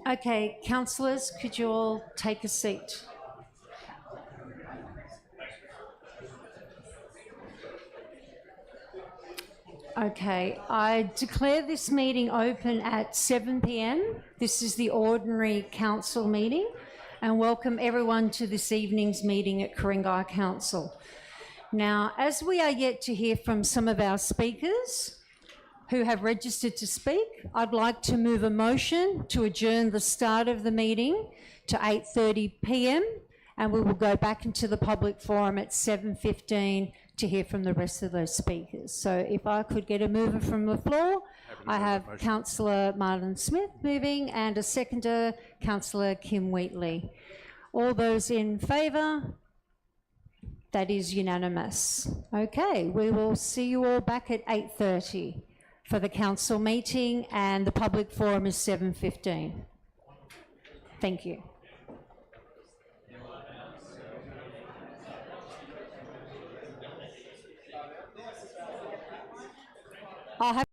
Okay, councillors, could you all take a seat? Okay, I declare this meeting open at 7 p.m. This is the ordinary council meeting, and welcome everyone to this evening's meeting at Ku-ring-gai Council. Now, as we are yet to hear from some of our speakers who have registered to speak, I'd like to move a motion to adjourn the start of the meeting to 8:30 p.m. and we will go back into the public forum at 7:15 to hear from the rest of those speakers. So if I could get a mover from the floor, I have Councillor Martin Smith moving and a seconder, Councillor Kim Wheatley. All those in favour? That is unanimous. Okay, we will see you all back at 8:30 for the council meeting, and the public forum is 7:15. Thank you. I'll have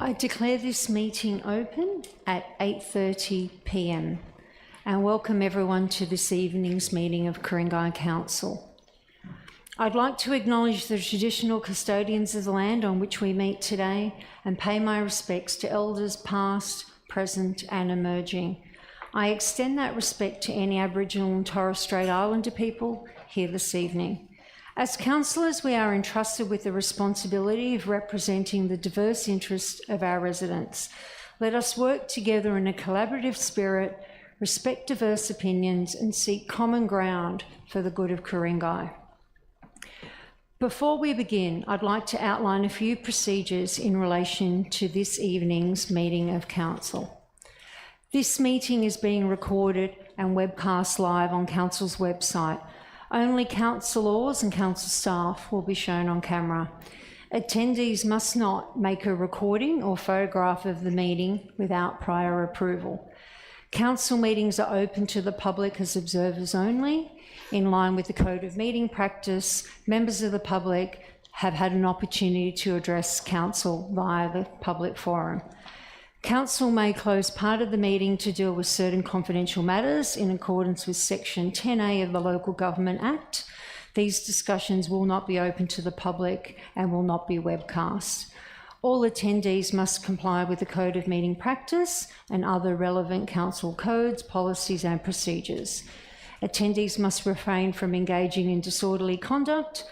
I declare this meeting open at 8:30 p.m. and welcome everyone to this evening's meeting of Ku-ring-gai Council. I'd like to acknowledge the traditional custodians of the land on which we meet today and pay my respects to elders past, present and emerging. I extend that respect to any Aboriginal and Torres Strait Islander people here this evening. As councillors, we are entrusted with the responsibility of representing the diverse interests of our residents. Let us work together in a collaborative spirit, respect diverse opinions and seek common ground for the good of Ku-ring-gai. Before we begin, I'd like to outline a few procedures in relation to this evening's meeting of council. This meeting is being recorded and webcast live on council's website. Only councillors and council staff will be shown on camera. Attendees must not make a recording or photograph of the meeting without prior approval. Council meetings are open to the public as observers only. In line with the Code of Meeting Practice, members of the public have had an opportunity to address council via the public forum. Council may close part of the meeting to deal with certain confidential matters in accordance with Section 10A of the Local Government Act. These discussions will not be open to the public and will not be webcast. All attendees must comply with the Code of Meeting Practice and other relevant council codes, policies and procedures. Attendees must refrain from engaging in disorderly conduct,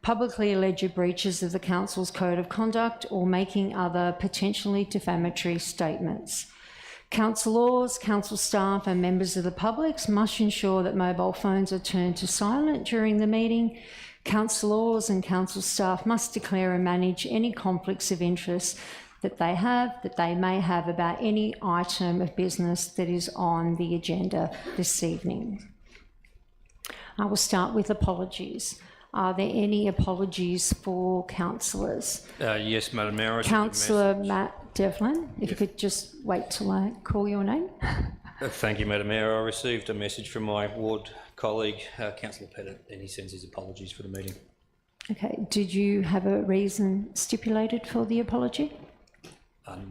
publicly alleged breaches of the council's code of conduct or making other potentially defamatory statements. Councillors, council staff and members of the public must ensure that mobile phones are turned to silent during the meeting. Councillors and council staff must declare and manage any conflicts of interest that they may have about any item of business that is on the agenda this evening. I will start with apologies. Are there any apologies for councillors? Yes, Madam Mayor. Councillor Matt Devlin, if you could just wait till I call your name. Thank you, Madam Mayor. I received a message from my ward colleague, Councillor Pettit, and he sends his apologies for the meeting. Okay. Did you have a reason stipulated for the apology?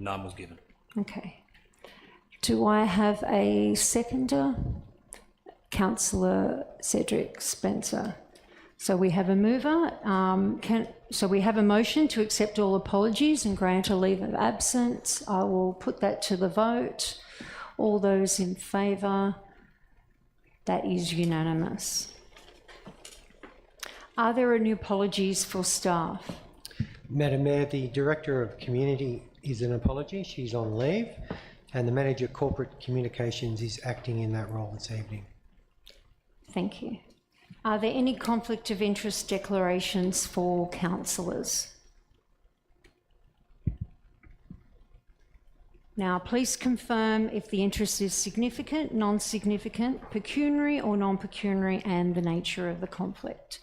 None was given. Okay. Do I have a seconder? Councillor Cedric Spencer. So we have a mover. So we have a motion to accept all apologies and grant a leave of absence. I will put that to the vote. All those in favour? That is unanimous. Are there any apologies for staff? Madam Mayor, the Director of Community is an apology. She's on leave, and the Manager of Corporate Communications is acting in that role this evening. Thank you. Are there any conflict of interest declarations for councillors? Now, please confirm if the interest is significant, non-significant, pecuniary or non-pecuniary, and the nature of the conflict.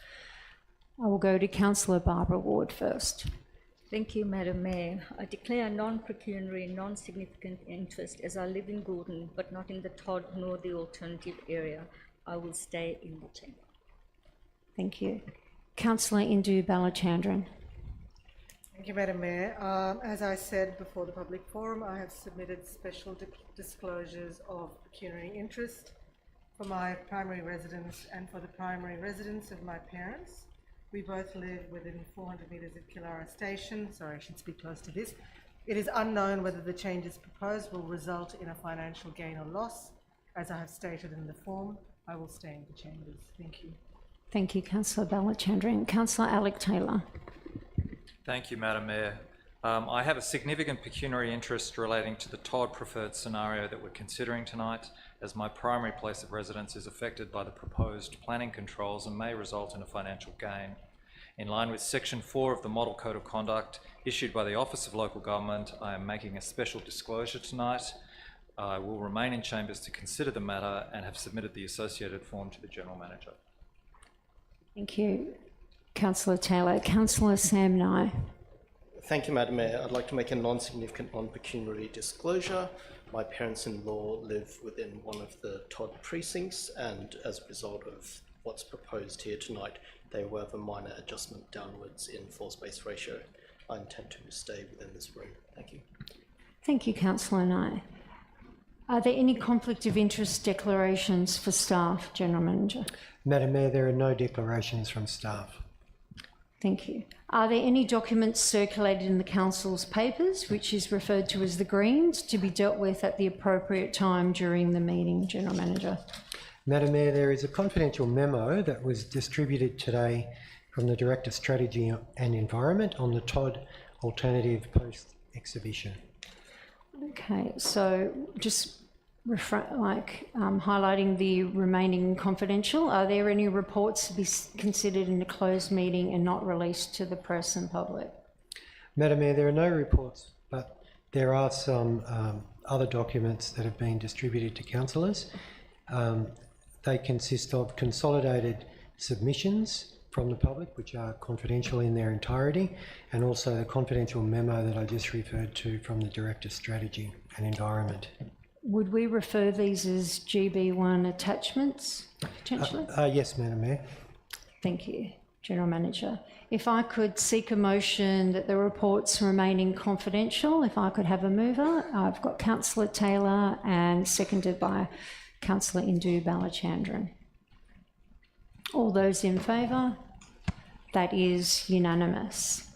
I will go to Councillor Barbara Ward first. Thank you, Madam Mayor. I declare a non-pecuniary, non-significant interest as I live in Gordon, but not in the Todd nor the alternative area. I will stay in the chamber. Thank you. Councillor Indu Balachandran. Thank you, Madam Mayor. As I said before the public forum, I have submitted special disclosures of pecuniary interest for my primary residence and for the primary residence of my parents. We both live within 400 metres of Killara Station. Sorry, I should speak close to this. It is unknown whether the changes proposed will result in a financial gain or loss. As I have stated in the form, I will stay in the chambers. Thank you. Thank you, Councillor Balachandran. Councillor Alec Taylor. Thank you, Madam Mayor. I have a significant pecuniary interest relating to the Todd preferred scenario that we're considering tonight, as my primary place of residence is affected by the proposed planning controls and may result in a financial gain. In line with Section 4 of the Model Code of Conduct issued by the Office of Local Government, I am making a special disclosure tonight. I will remain in chambers to consider the matter and have submitted the associated form to the General Manager. Thank you, Councillor Taylor. Councillor Sam Nye. Thank you, Madam Mayor. I'd like to make a non-significant, non-pecuniary disclosure. My parents-in-law live within one of the Todd precincts, and as a result of what's proposed here tonight, they will have a minor adjustment downwards in floor space ratio. I intend to stay within this room. Thank you. Thank you, Councillor Nye. Are there any conflict of interest declarations for staff, General Manager? Madam Mayor, there are no declarations from staff. Thank you. Are there any documents circulated in the Council's papers, which is referred to as the Greens, to be dealt with at the appropriate time during the meeting, General Manager? Madam Mayor, there is a confidential memo that was distributed today from the Director Strategy and Environment on the Todd Alternative Post-Exhibition. Okay, so just highlighting the remaining confidential, are there any reports to be considered in a closed meeting and not released to the press and public? Madam Mayor, there are no reports, but there are some other documents that have been distributed to councillors. They consist of consolidated submissions from the public, which are confidential in their entirety, and also the confidential memo that I just referred to from the Director Strategy and Environment. Would we refer these as GB1 attachments, potentially? Yes, Madam Mayor. Thank you, General Manager. If I could seek a motion that the reports remaining confidential, if I could have a mover. I've got Councillor Taylor and seconded by Councillor Indu Balachandran. All those in favour? That is unanimous.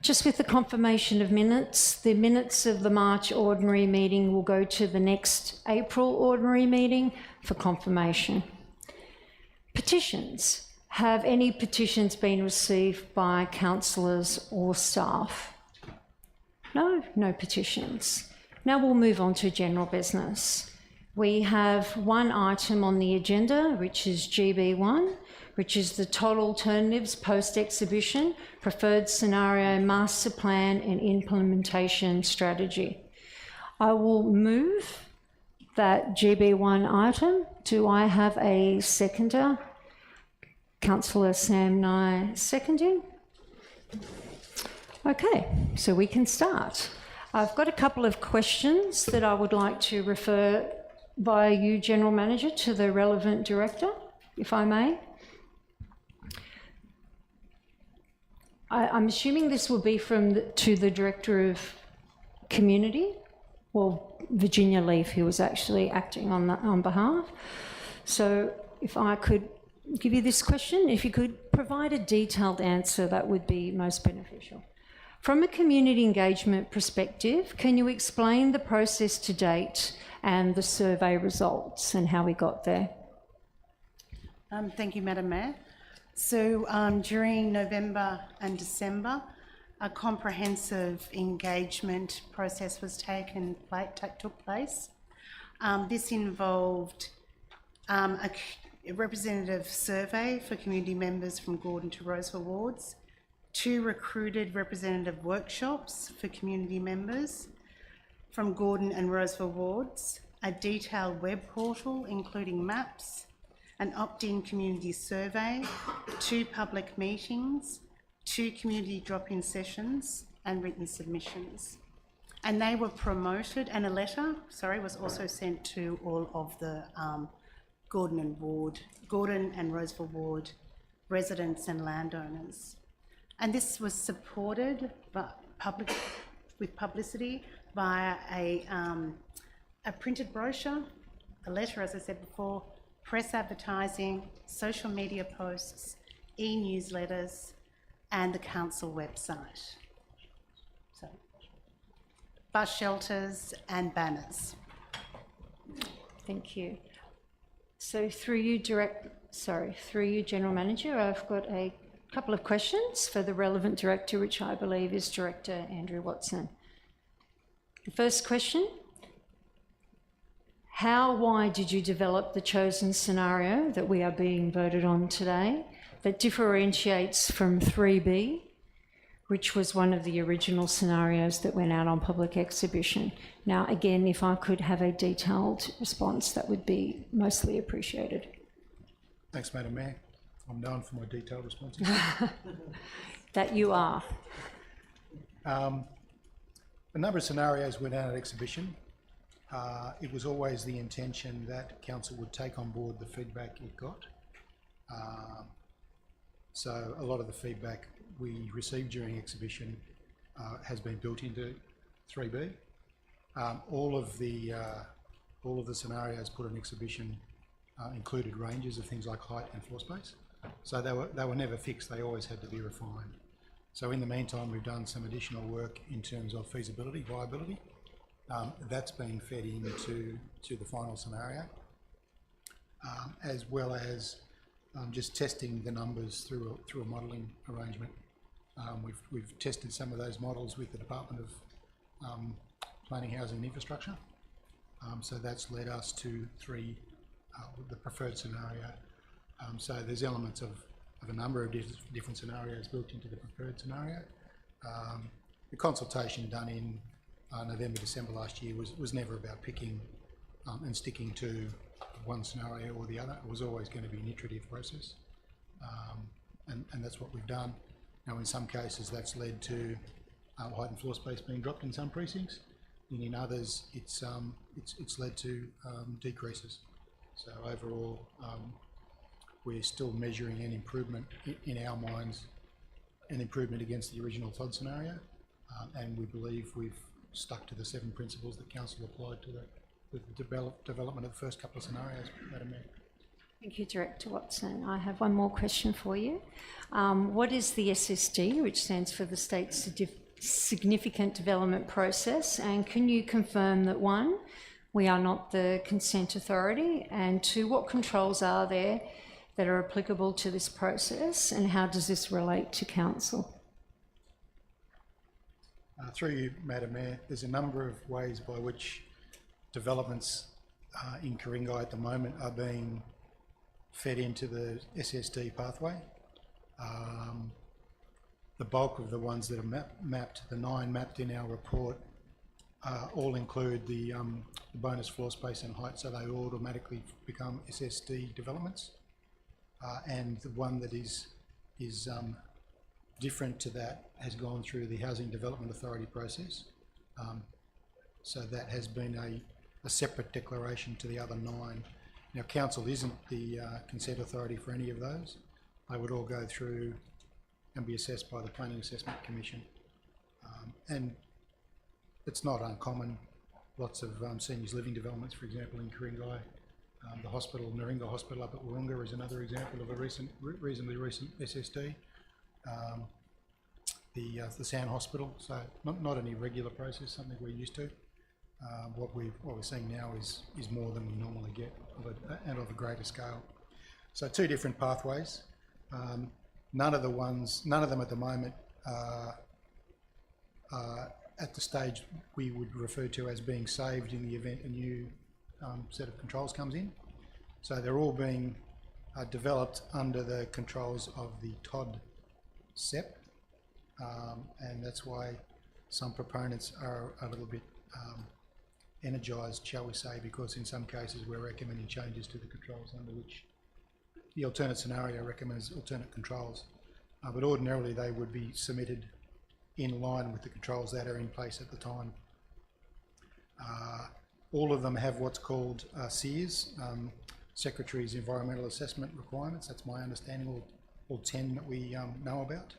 Just with the confirmation of minutes, the minutes of the March ordinary meeting will go to the next April ordinary meeting for confirmation. Petitions. Have any petitions been received by councillors or staff? No, no petitions. Now we'll move on to general business. We have one item on the agenda, which is GB1, which is the Todd Alternatives Post-Exhibition Preferred Scenario Master Plan and Implementation Strategy. I will move that GB1 item. Do I have a seconder? Councillor Sam Nye seconding. Okay, so we can start. I've got a couple of questions that I would like to refer via you, General Manager, to the relevant director, if I may. I'm assuming this will be to the Director of Community, or Virginia Leaf, who was actually acting on behalf. So if I could give you this question, if you could provide a detailed answer, that would be most beneficial. From a community engagement perspective, can you explain the process to date and the survey results and how we got there? Thank you, Madam Mayor. So during November and December, a comprehensive engagement process took place. This involved a representative survey for community members from Gordon to Roseville wards, 2 recruited representative workshops for community members from Gordon and Roseville wards, a detailed web portal including maps, an opt-in community survey, 2 public meetings, 2 community drop-in sessions and written submissions. And they were promoted, and a letter, was also sent to all of the Gordon and Roseville ward residents and landowners. And this was supported with publicity via a printed brochure, a letter, as I said before, press advertising, social media posts, e-newsletters, and the council website. So, bus shelters and banners. Thank you. So through you, General Manager, I've got a couple of questions for the relevant director, which I believe is Director Andrew Watson. The first question: why did you develop the chosen scenario that we are being voted on today that differentiates from 3B, which was one of the original scenarios that went out on public exhibition? Now, again, if I could have a detailed response, that would be mostly appreciated. Thanks, Madam Mayor. I'm known for my detailed responses. That you are. A number of scenarios went out at exhibition. It was always the intention that council would take on board the feedback it got. So a lot of the feedback we received during exhibition has been built into 3B. All of the scenarios put in exhibition included ranges of things like height and floor space. So they were never fixed, they always had to be refined. So in the meantime, we've done some additional work in terms of feasibility, viability. That's been fed into the final scenario, as well as just testing the numbers through a modelling arrangement. We've tested some of those models with the Department of Planning, Housing and Infrastructure. So that's led us to the preferred scenario. So there's elements of a number of different scenarios built into the preferred scenario. The consultation done in November, December last year was never about picking and sticking to one scenario or the other. It was always going to be an iterative process, and that's what we've done. Now, in some cases, that's led to height and floor space being dropped in some precincts, and in others, it's led to decreases. So overall, we're still measuring an improvement in our minds, an improvement against the original Todd scenario, and we believe we've stuck to the 7 principles that Council applied to the development of the first couple of scenarios, Madam Mayor. Thank you, Director Watson. I have one more question for you. What is the SSD, which stands for the State Significant Development Process? And can you confirm that 1, we are not the consent authority, and 2, what controls are there that are applicable to this process, and how does this relate to Council? Through you, Madam Mayor, there's a number of ways by which developments in Ku-ring-gai at the moment are being fed into the SSD pathway. The bulk of the ones that are mapped, the 9 mapped in our report, all include the bonus floor space and height, so they automatically become SSD developments. And the one that is different to that has gone through the Housing Development Authority process. So that has been a separate declaration to the other 9. Now, Council isn't the consent authority for any of those. They would all go through and be assessed by the Planning Assessment Commission. And it's not uncommon. Lots of seniors living developments, for example, in Ku-ring-gai. The hospital, Naringa Hospital up at Wahroonga is another example of a reasonably recent SSD. The Sound Hospital, so not an irregular process, something we're used to. What we're seeing now is more than we normally get, and of a greater scale. So 2 different pathways. None of them at the moment are at the stage we would refer to as being saved in the event a new set of controls comes in. So they're all being developed under the controls of the Todd SEP, and that's why some proponents are a little bit energised, shall we say, because in some cases we're recommending changes to the controls under which the alternate scenario recommends alternate controls. But ordinarily they would be submitted in line with the controls that are in place at the time. All of them have what's called SEARs, Secretary's Environmental Assessment Requirements. That's my understanding, all 10 that we know about.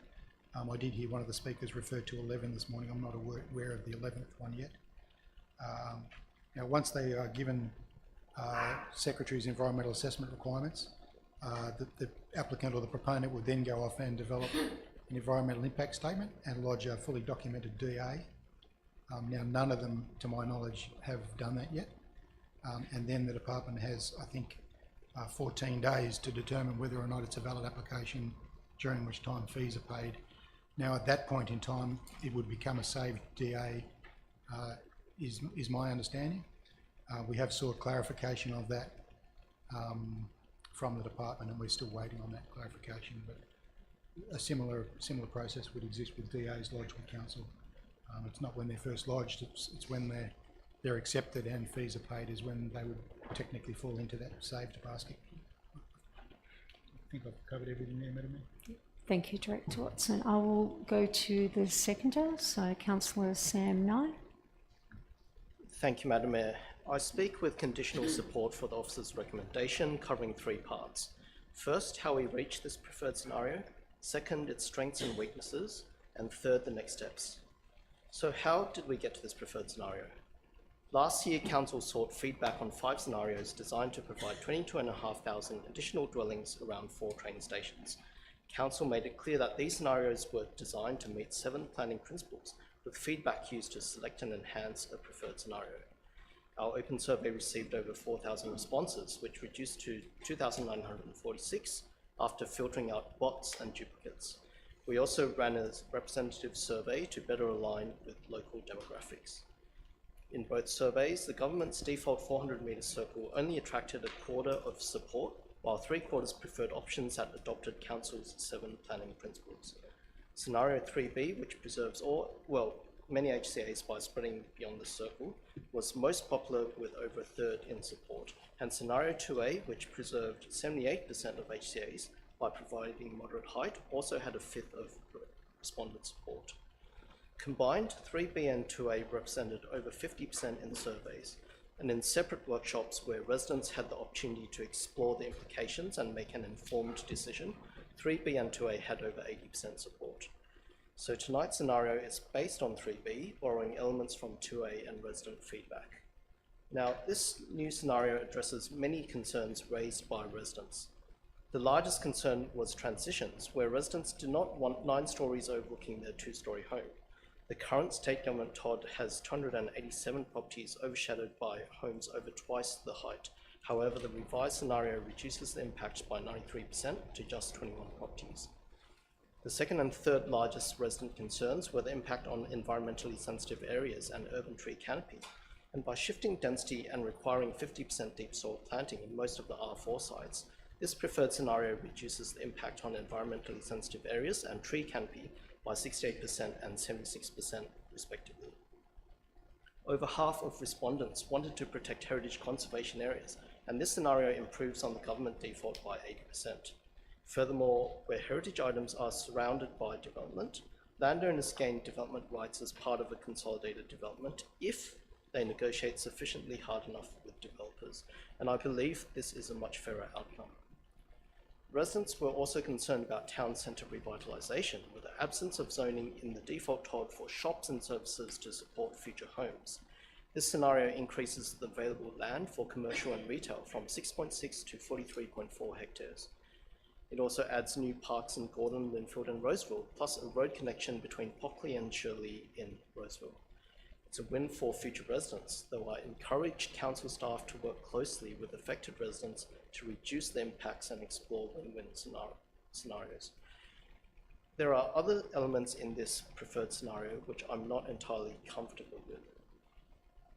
I did hear one of the speakers refer to 11 this morning. I'm not aware of the 11th one yet. Now, once they are given Secretary's Environmental Assessment Requirements, the applicant or the proponent would then go off and develop an environmental impact statement and lodge a fully documented DA. Now, none of them, to my knowledge, have done that yet. And then the department has, I think, 14 days to determine whether or not it's a valid application, during which time fees are paid. Now, at that point in time, it would become a saved DA, is my understanding. We have sought clarification of that from the department, and we're still waiting on that clarification. But a similar process would exist with DAs lodged with council. It's not when they're first lodged; it's when they're accepted and fees are paid is when they would technically fall into that saved basket. I think I've covered everything there, Madam Mayor. Thank you, Director Watson. I will go to the seconder, so Councillor Sam Nye. Thank you, Madam Mayor. I speak with conditional support for the officer's recommendation covering 3 parts. First, how we reach this preferred scenario. Second, its strengths and weaknesses. And third, the next steps. So how did we get to this preferred scenario? Last year, Council sought feedback on 5 scenarios designed to provide 22,500 additional dwellings around 4 train stations. Council made it clear that these scenarios were designed to meet 7 planning principles, with feedback used to select and enhance a preferred scenario. Our open survey received over 4,000 responses, which reduced to 2,946 after filtering out bots and duplicates. We also ran a representative survey to better align with local demographics. In both surveys, the government's default 400-metre circle only attracted a quarter of support, while 3/4 preferred options that adopted Council's 7 planning principles. Scenario 3B, which preserves many HCAs by spreading beyond the circle, was most popular with over a third in support, and Scenario 2A, which preserved 78% of HCAs by providing moderate height, also had a fifth of respondent support. Combined, 3B and 2A represented over 50% in surveys, and in separate workshops where residents had the opportunity to explore the implications and make an informed decision, 3B and 2A had over 80% support. So tonight's scenario is based on 3B, borrowing elements from 2A and resident feedback. Now, this new scenario addresses many concerns raised by residents. The largest concern was transitions, where residents do not want 9 stories overlooking their 2-story home. The current state government TOD has 287 properties overshadowed by homes over twice the height. However, the revised scenario reduces the impact by 93% to just 21 properties. The second and third largest resident concerns were the impact on environmentally sensitive areas and urban tree canopy. And by shifting density and requiring 50% deep soil planting in most of the R4 sites, this preferred scenario reduces the impact on environmentally sensitive areas and tree canopy by 68% and 76% respectively. Over half of respondents wanted to protect heritage conservation areas, and this scenario improves on the government default by 80%. Furthermore, where heritage items are surrounded by development, landowners gain development rights as part of a consolidated development if they negotiate sufficiently hard enough with developers, and I believe this is a much fairer outcome. Residents were also concerned about town centre revitalisation, with the absence of zoning in the default TOD for shops and services to support future homes. This scenario increases the available land for commercial and retail from 6.6 to 43.4 hectares. It also adds new parks in Gordon, Linfield and Roseville, plus a road connection between Pockley and Shirley in Roseville. It's a win for future residents, though I encourage council staff to work closely with affected residents to reduce the impacts and explore win-win scenarios. There are other elements in this preferred scenario which I'm not entirely comfortable with.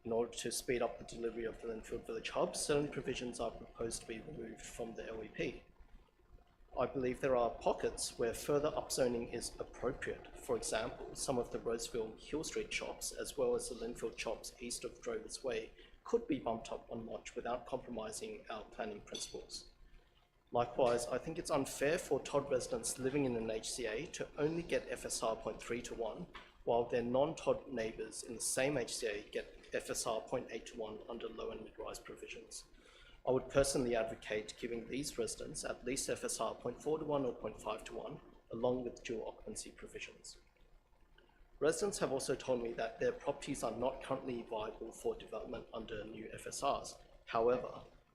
In order to speed up the delivery of the Linfield Village Hub, certain provisions are proposed to be removed from the LEP. I believe there are pockets where further upzoning is appropriate. For example, some of the Roseville Hill Street shops, as well as the Linfield shops east of Drovers Way, could be bumped up one notch without compromising our planning principles. Likewise, I think it's unfair for TOD residents living in an HCA to only get FSR 0.3 to 1, while their non-TOD neighbours in the same HCA get FSR 0.8 to 1 under low and mid-rise provisions. I would personally advocate giving these residents at least FSR 0.4 to 1 or 0.5 to 1, along with dual occupancy provisions. Residents have also told me that their properties are not currently viable for development under new FSRs. However,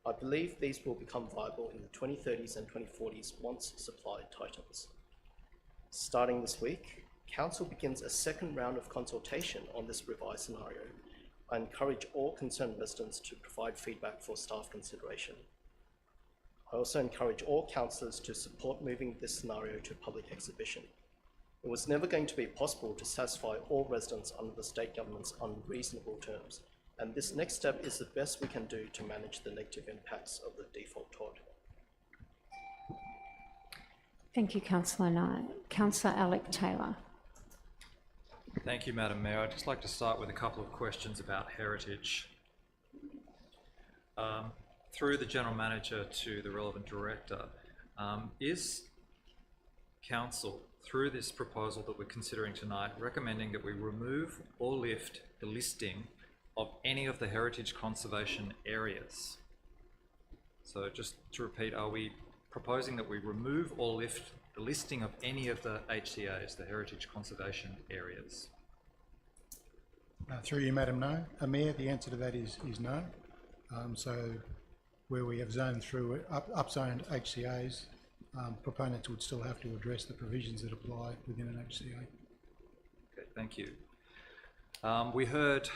I believe these will become viable in the 2030s and 2040s once supply tightens. Starting this week, Council begins a second round of consultation on this revised scenario. I encourage all concerned residents to provide feedback for staff consideration. I also encourage all councillors to support moving this scenario to public exhibition. It was never going to be possible to satisfy all residents under the state government's unreasonable terms, and this next step is the best we can do to manage the negative impacts of the default TOD. Thank you, Councillor Knight. Councillor Alec Taylor. Thank you, Madam Mayor. I'd just like to start with a couple of questions about heritage. Through the General Manager to the relevant Director, is Council, through this proposal that we're considering tonight, recommending that we remove or lift the listing of any of the heritage conservation areas? So just to repeat, are we proposing that we remove or lift the listing of any of the HCAs, the heritage conservation areas? Through you, Madam Mayor, the answer to that is no. So where we have zoned through upzoned HCAs, proponents would still have to address the provisions that apply within an HCA. Okay, thank you. We heard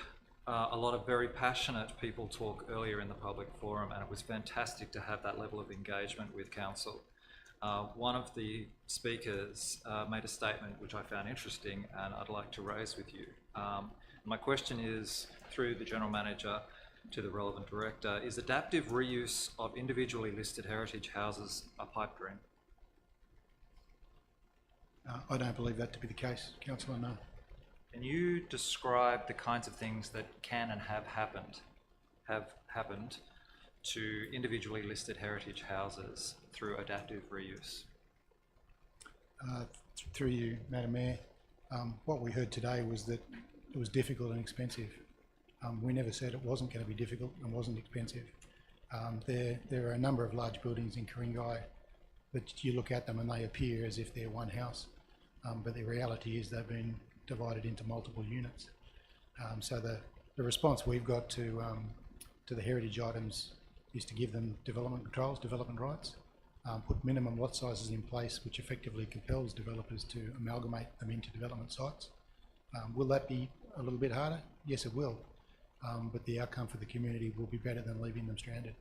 a lot of very passionate people talk earlier in the public forum, and it was fantastic to have that level of engagement with council. One of the speakers made a statement which I found interesting and I'd like to raise with you. My question is, through the General Manager to the relevant Director, is adaptive reuse of individually listed heritage houses a pipe dream? I don't believe that to be the case, Councillor, no. Can you describe the kinds of things that can and have happened to individually listed heritage houses through adaptive reuse? Through you, Madam Mayor, what we heard today was that it was difficult and expensive. We never said it wasn't going to be difficult and wasn't expensive. There are a number of large buildings in Ku-ring-gai that you look at them and they appear as if they're one house, but the reality is they've been divided into multiple units. So the response we've got to the heritage items is to give them development controls, development rights, put minimum lot sizes in place, which effectively compels developers to amalgamate them into development sites. Will that be a little bit harder? Yes, it will. But the outcome for the community will be better than leaving them stranded.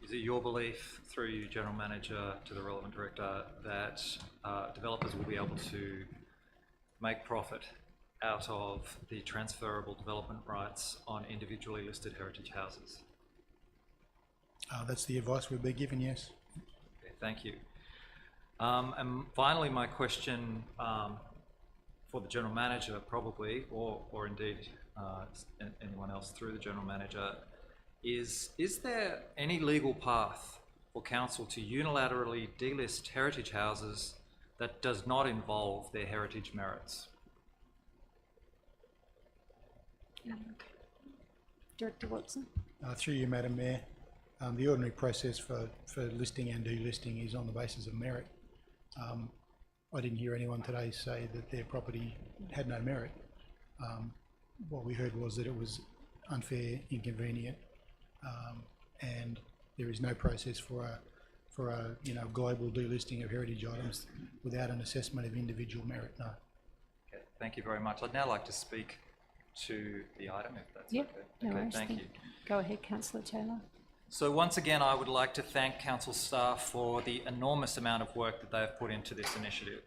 Is it your belief, through you, General Manager, to the relevant Director, that developers will be able to make profit out of the transferable development rights on individually listed heritage houses? That's the advice we've been given, yes. Okay, thank you. And finally, my question for the General Manager, probably, or indeed anyone else through the General Manager, is there any legal path for Council to unilaterally delist heritage houses that does not involve their heritage merits? Director Watson. Through you, Madam Mayor, the ordinary process for listing and delisting is on the basis of merit. I didn't hear anyone today say that their property had no merit. What we heard was that it was unfair, inconvenient, and there is no process for a global delisting of heritage items without an assessment of individual merit. No. Okay, thank you very much. I'd now like to speak to the item, if that's Yep, okay. no Okay, worries. thank you. Go ahead, Councillor Taylor. So once again, I would like to thank Council staff for the enormous amount of work that they have put into this initiative.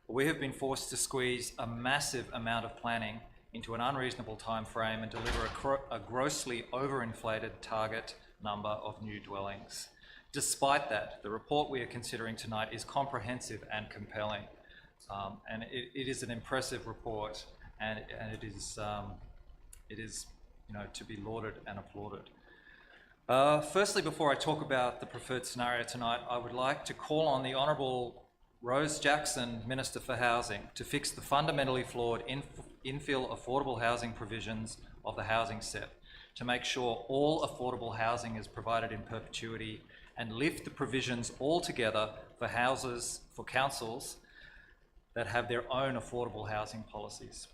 We have been forced to squeeze a massive amount of planning into an unreasonable time frame and deliver a grossly overinflated target number of new dwellings. Despite that, the report we are considering tonight is comprehensive and compelling, and it is an impressive report, and it is to be lauded and applauded. Firstly, before I talk about the preferred scenario tonight, I would like to call on the Honourable Rose Jackson, Minister for Housing, to fix the fundamentally flawed infill affordable housing provisions of the housing set, to make sure all affordable housing is provided in perpetuity, and lift the provisions altogether for councils that have their own affordable housing policies.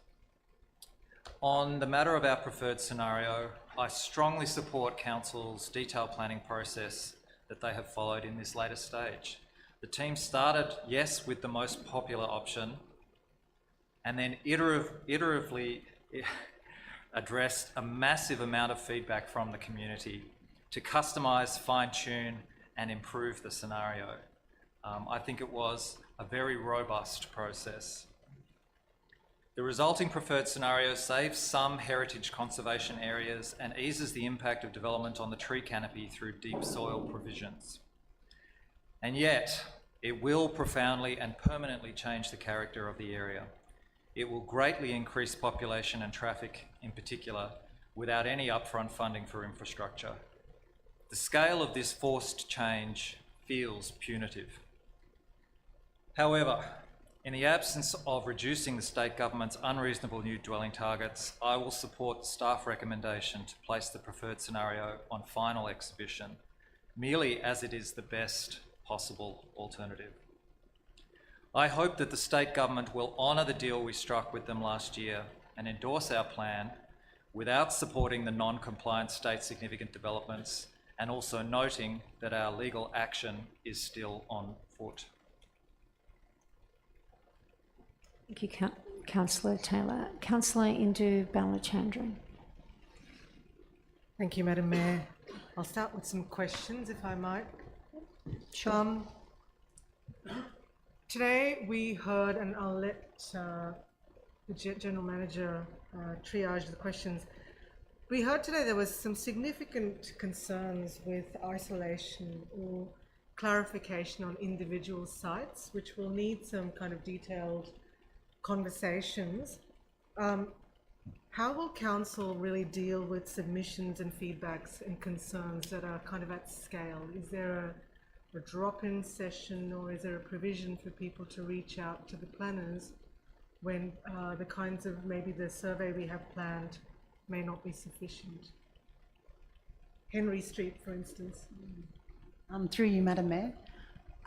On the matter of our preferred scenario, I strongly support Council's detailed planning process that they have followed in this latest stage. The team started, yes, with the most popular option, and then iteratively addressed a massive amount of feedback from the community to customise, fine-tune and improve the scenario. I think it was a very robust process. The resulting preferred scenario saves some heritage conservation areas and eases the impact of development on the tree canopy through deep soil provisions. And yet, it will profoundly and permanently change the character of the area. It will greatly increase population and traffic in particular, without any upfront funding for infrastructure. The scale of this forced change feels punitive. However, in the absence of reducing the state government's unreasonable new dwelling targets, I will support the staff recommendation to place the preferred scenario on final exhibition, merely as it is the best possible alternative. I hope that the state government will honour the deal we struck with them last year and endorse our plan without supporting the non-compliant state significant developments and also noting that our legal action is still on foot. Thank you, Councillor Taylor. Councillor Indu Balachandran. Thank you, Madam Mayor. I'll start with some questions, if I might. Sure. Today we heard, and I'll let the General Manager triage the questions. We heard today there was some significant concerns with isolation or clarification on individual sites, which will need some kind of detailed conversations. How will Council really deal with submissions and feedbacks and concerns that are kind of at scale? Is there a drop-in session, or is there a provision for people to reach out to the planners when the kinds of, maybe the survey we have planned may not be sufficient? Henry Street, for instance. Through you, Madam Mayor.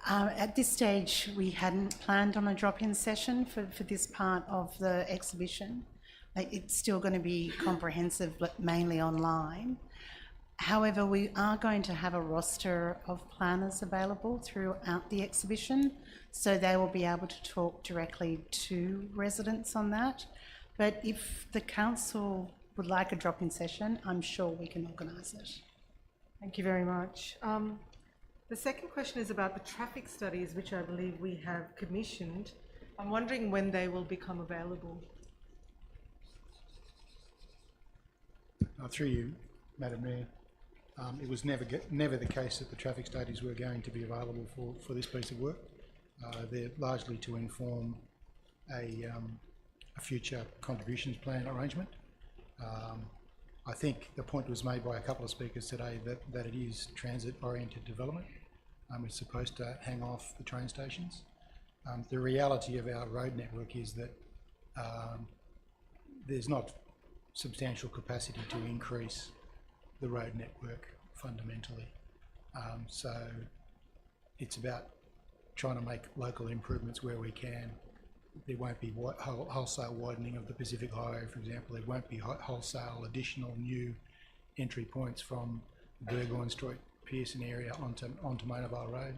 At this stage, we hadn't planned on a drop-in session for this part of the exhibition. It's still going to be comprehensive, but mainly online. However, we are going to have a roster of planners available throughout the exhibition, so they will be able to talk directly to residents on that. But if the council would like a drop-in session, I'm sure we can organise it. Thank you very much. The second question is about the traffic studies, which I believe we have commissioned. I'm wondering when they will become available. Through you, Madam Mayor, it was never the case that the traffic studies were going to be available for this piece of work. They're largely to inform a future contributions plan arrangement. I think the point was made by a couple of speakers today that it is transit-oriented development. It's supposed to hang off the train stations. The reality of our road network is that there's not substantial capacity to increase the road network fundamentally. So it's about trying to make local improvements where we can. There won't be wholesale widening of the Pacific Highway, for example. There won't be wholesale additional new entry points from the Burgoyne Street Pearson area onto Monavale Road.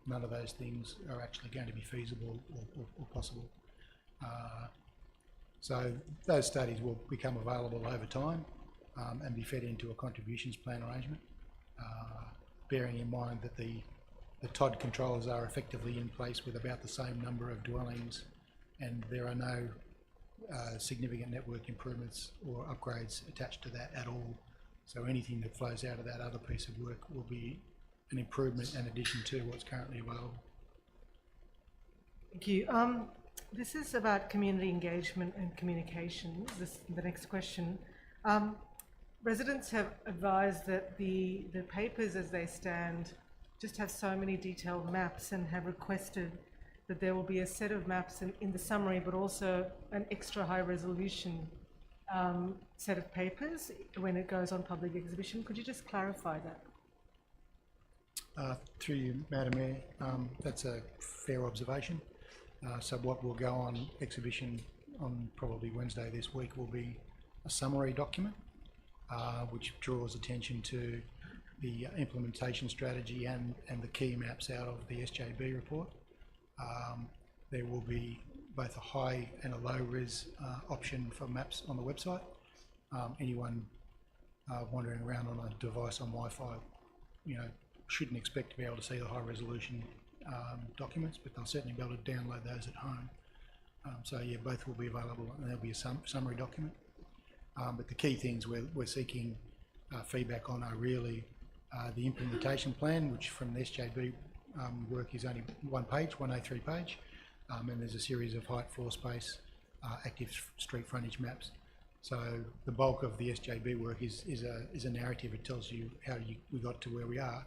None of those things are actually going to be feasible or possible. So those studies will become available over time and be fed into a contributions plan arrangement, bearing in mind that the TOD controllers are effectively in place with about the same number of dwellings, and there are no significant network improvements or upgrades attached to that at all. So anything that flows out of that other piece of work will be an improvement in addition to what's currently available. Thank you. This is about community engagement and communication. The next question. Residents have advised that the papers as they stand just have so many detailed maps, and have requested that there will be a set of maps in the summary, but also an extra high resolution set of papers when it goes on public exhibition. Could you just clarify that? Through you, Madam Mayor, that's a fair observation. So what will go on exhibition on probably Wednesday this week will be a summary document, which draws attention to the implementation strategy and the key maps out of the SJB report. There will be both a high and a low res option for maps on the website. Anyone wandering around on a device on Wi-Fi, shouldn't expect to be able to see the high resolution documents, but they'll certainly be able to download those at home. So yeah, both will be available, and there'll be a summary document. But the key things we're seeking feedback on are really the implementation plan, which from the SJB work is only one page, one A3 page, and there's a series of height, floor space, active street frontage maps. So the bulk of the SJB work is a narrative. It tells you how we got to where we are,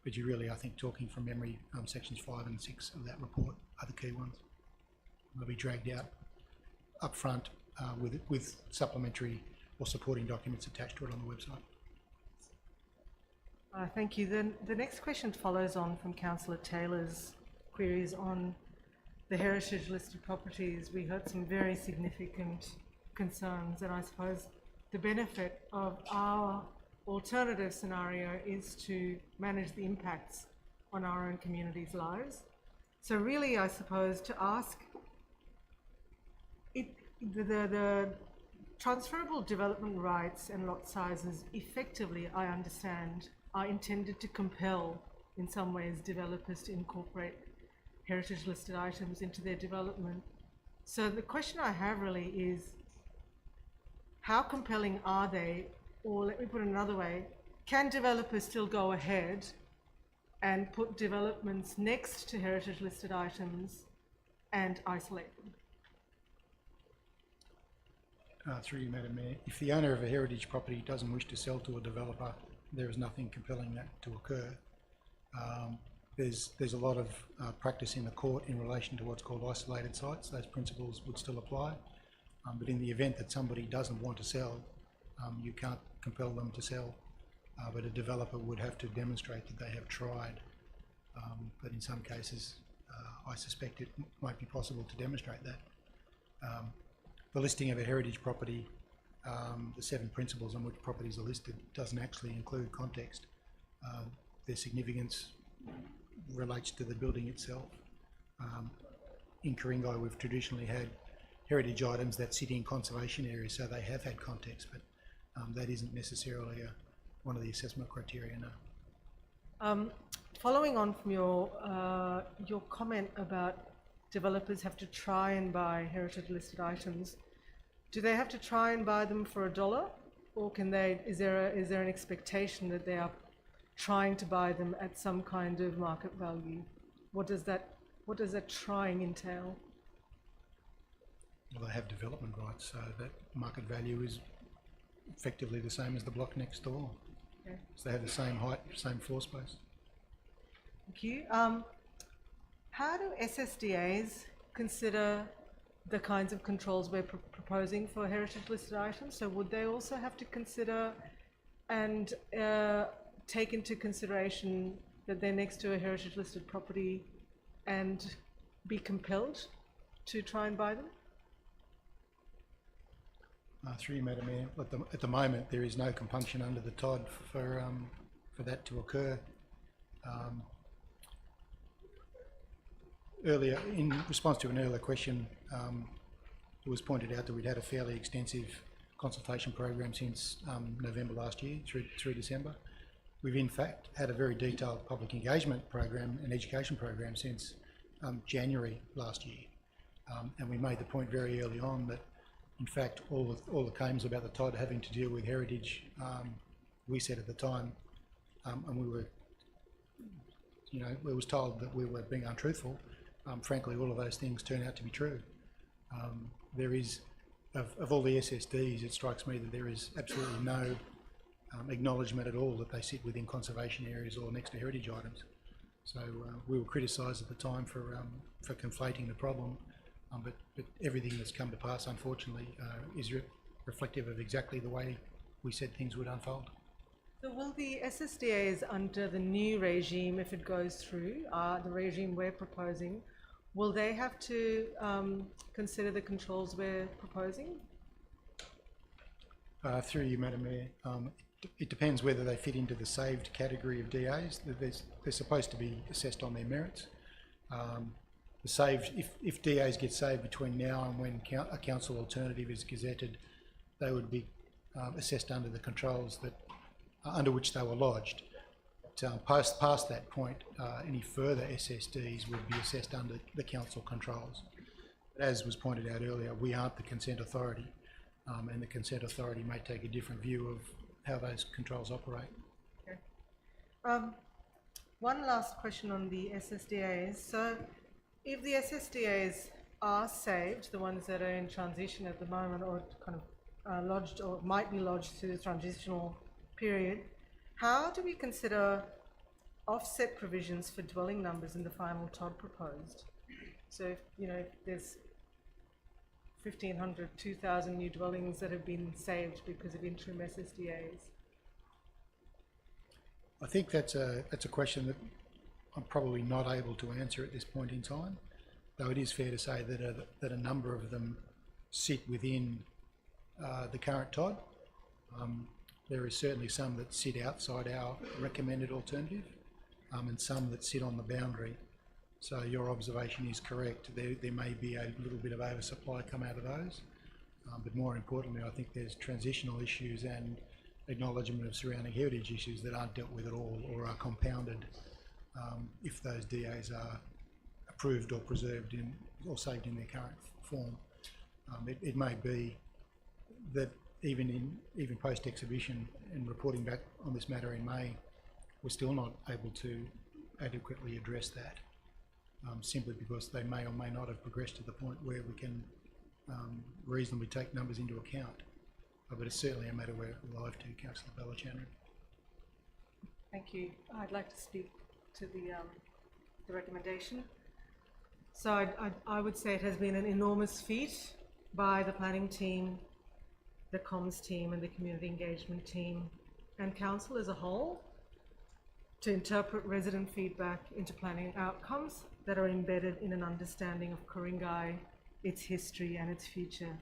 but you really, I think, talking from memory, sections 5 and 6 of that report are the key ones. They'll be dragged out up front with supplementary or supporting documents attached to it on the website. Thank you. Then the next question follows on from Councillor Taylor's queries on the heritage listed properties. We heard some very significant concerns, and I suppose the benefit of our alternative scenario is to manage the impacts on our own communities' lives. So really, I suppose, to ask the transferable development rights and lot sizes effectively, I understand, are intended to compel, in some ways, developers to incorporate heritage listed items into their development. So the question I have really is, how compelling are they? Or let me put it another way, can developers still go ahead and put developments next to heritage listed items and isolate them? Through you, Madam Mayor, if the owner of a heritage property doesn't wish to sell to a developer, there is nothing compelling that to occur. There's a lot of practice in the court in relation to what's called isolated sites. Those principles would still apply. But in the event that somebody doesn't want to sell, you can't compel them to sell. But a developer would have to demonstrate that they have tried. But in some cases, I suspect it might be possible to demonstrate that. The listing of a heritage property, the 7 principles on which properties are listed, doesn't actually include context. Their significance relates to the building itself. In Ku-ring-gai, we've traditionally had heritage items that sit in conservation areas, so they have had context, but that isn't necessarily one of the assessment criteria, no. Following on from your comment about developers have to try and buy heritage listed items, do they have to try and buy them for $1, or can they? Is there an expectation that they are trying to buy them at some kind of market value? What does that trying entail? Well, they have development rights, so that market value is effectively the same as the block next door. Okay. So they have the same height, same floor space. Thank you. How do SSDAs consider the kinds of controls we're proposing for heritage listed items? So would they also have to consider and take into consideration that they're next to a heritage listed property and be compelled to try and buy them? Through you, Madam Mayor, at the moment there is no compunction under the TOD for that to occur. Earlier, in response to an earlier question, it was pointed out that we'd had a fairly extensive consultation program since November last year through December. We've in fact had a very detailed public engagement program and education program since January last year, and we made the point very early on that in fact all the claims about the TOD having to deal with heritage, we said at the time, and we were, we was told that we were being untruthful. Frankly, all of those things turn out to be true. There is, of all the SSDs, it strikes me that there is absolutely no acknowledgement at all that they sit within conservation areas or next to heritage items. So we were criticised at the time for conflating the problem, but everything that's come to pass, unfortunately, is reflective of exactly the way we said things would unfold. So will the SSDAs under the new regime, if it goes through, the regime we're proposing, will they have to consider the controls we're proposing? Through you, Madam Mayor, it depends whether they fit into the saved category of DAs. They're supposed to be assessed on their merits. The saved, if DAs get saved between now and when a council alternative is gazetted, they would be assessed under the controls that under which they were lodged. Past that point, any further SSDs would be assessed under the council controls. But as was pointed out earlier, we aren't the consent authority, and the consent authority may take a different view of how those controls operate. Okay. One last question on the SSDAs. So if the SSDAs are saved, the ones that are in transition at the moment or kind of lodged or might be lodged to the transitional period, how do we consider offset provisions for dwelling numbers in the final TOD proposed? So if there's 1,500, 2,000 new dwellings that have been saved because of interim SSDAs. I think that's a question that I'm probably not able to answer at this point in time, though it is fair to say that a number of them sit within the current TOD. There is certainly some that sit outside our recommended alternative, and some that sit on the boundary. So your observation is correct. There may be a little bit of oversupply come out of those, but more importantly, I think there's transitional issues and acknowledgement of surrounding heritage issues that aren't dealt with at all or are compounded if those DAs are approved or preserved in or saved in their current form. It may be that even post-exhibition and reporting back on this matter in May, we're still not able to adequately address that, simply because they may or may not have progressed to the point where we can reasonably take numbers into account. But it's certainly a matter we're alive to, Councillor Balachandran. Thank you. I'd like to speak to the recommendation. So I would say it has been an enormous feat by the planning team, the comms team and the community engagement team and council as a whole to interpret resident feedback into planning outcomes that are embedded in an understanding of Ku-ring-gai, its history and its future.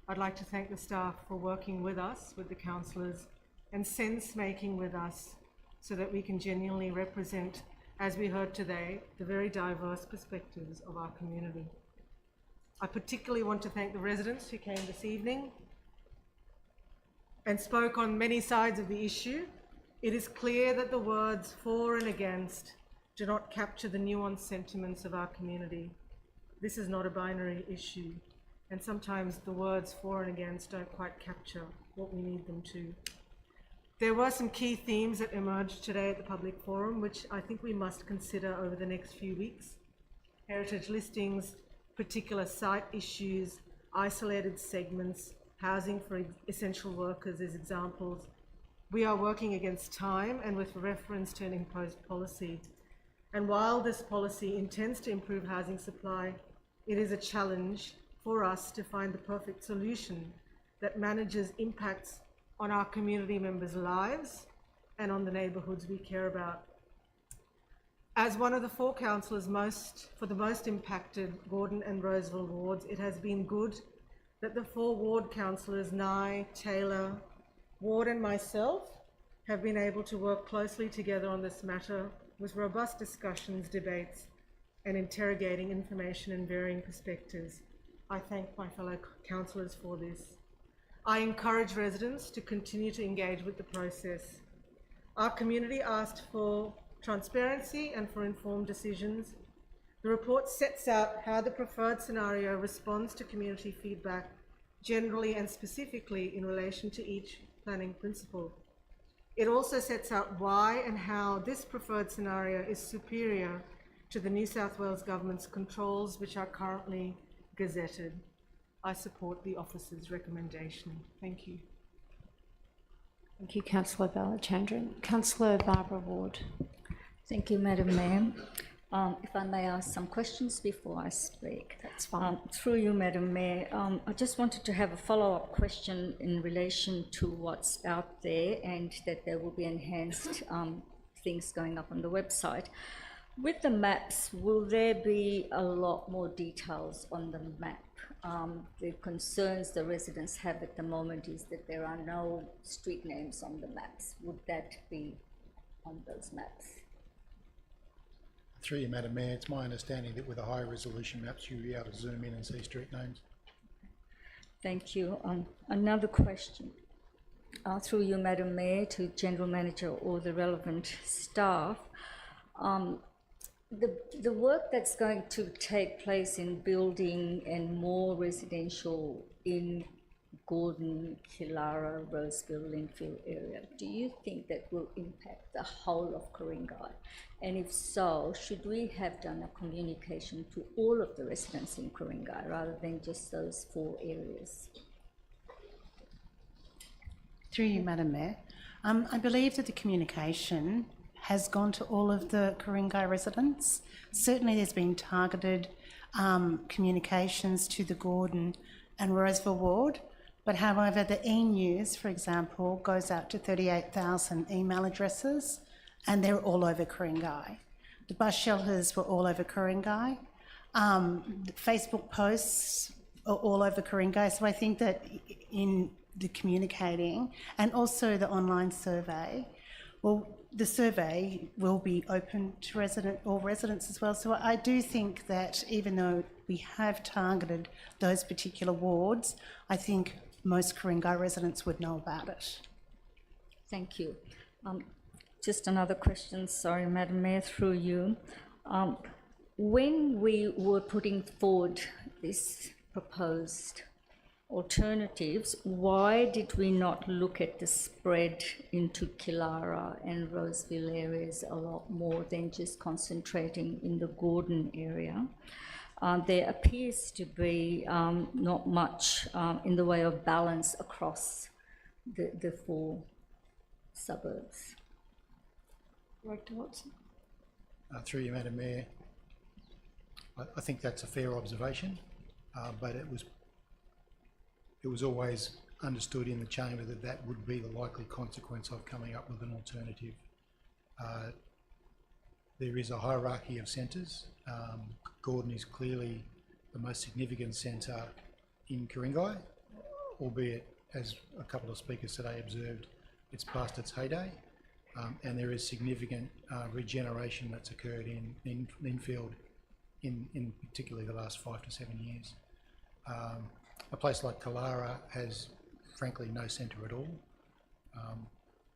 I'd like to thank the staff for working with us, with the councillors, and sense-making with us so that we can genuinely represent, as we heard today, the very diverse perspectives of our community. I particularly want to thank the residents who came this evening and spoke on many sides of the issue. It is clear that the words for and against do not capture the nuanced sentiments of our community. This is not a binary issue, and sometimes the words for and against don't quite capture what we need them to. There were some key themes that emerged today at the public forum, which I think we must consider over the next few weeks. Heritage listings, particular site issues, isolated segments, housing for essential workers as examples. We are working against time and with reference to an imposed policy. And while this policy intends to improve housing supply, it is a challenge for us to find the perfect solution that manages impacts on our community members' lives and on the neighbourhoods we care about. As one of the 4 councillors for the most impacted Gordon and Roseville wards, it has been good that the 4 ward councillors, Nye, Taylor, Ward and myself, have been able to work closely together on this matter with robust discussions, debates, and interrogating information and varying perspectives. I thank my fellow councillors for this. I encourage residents to continue to engage with the process. Our community asked for transparency and for informed decisions. The report sets out how the preferred scenario responds to community feedback, generally and specifically in relation to each planning principle. It also sets out why and how this preferred scenario is superior to the New South Wales Government's controls, which are currently gazetted. I support the officer's recommendation. Thank you. Thank you, Councillor Balachandran. Councillor Barbara Ward. Thank you, Madam Mayor. If I may ask some questions before I speak. That's fine. Through you, Madam Mayor, I just wanted to have a follow-up question in relation to what's out there and that there will be enhanced things going up on the website. With the maps, will there be a lot more details on the map? The concerns the residents have at the moment is that there are no street names on the maps. Would that be on those maps? Through you, Madam Mayor, it's my understanding that with the high resolution maps, you'll be able to zoom in and see street names. Thank you. Another question. Through you, Madam Mayor, to General Manager or the relevant staff. The work that's going to take place in building and more residential in Gordon, Killara, Roseville, Linfield area, do you think that will impact the whole of Ku-ring-gai? And if so, should we have done a communication to all of the residents in Ku-ring-gai rather than just those 4 areas? Through you, Madam Mayor. I believe that the communication has gone to all of the Ku-ring-gai residents. Certainly there's been targeted communications to the Gordon and Roseville ward, but however the e-news, for example, goes out to 38,000 email addresses and they're all over Ku-ring-gai. The bus shelters were all over Ku-ring-gai. Facebook posts all over Ku-ring-gai. So I think that in the communicating and also the online survey, well, the survey will be open to residents as well. So I do think that even though we have targeted those particular wards, I think most Ku-ring-gai residents would know about it. Thank you. Just another question, sorry, Madam Mayor, through you. When we were putting forward this proposed alternatives, why did we not look at the spread into Killara and Roseville areas a lot more than just concentrating in the Gordon area? There appears to be not much in the way of balance across the four suburbs. Director Watson. Through you, Madam Mayor, I think that's a fair observation, but it was always understood in the chamber that that would be the likely consequence of coming up with an alternative. There is a hierarchy of centres. Gordon is clearly the most significant centre in Ku-ring-gai, albeit, as a couple of speakers today observed, it's past its heyday, and there is significant regeneration that's occurred in infield in particularly the last 5 to 7 years. A place like Killara has frankly no centre at all,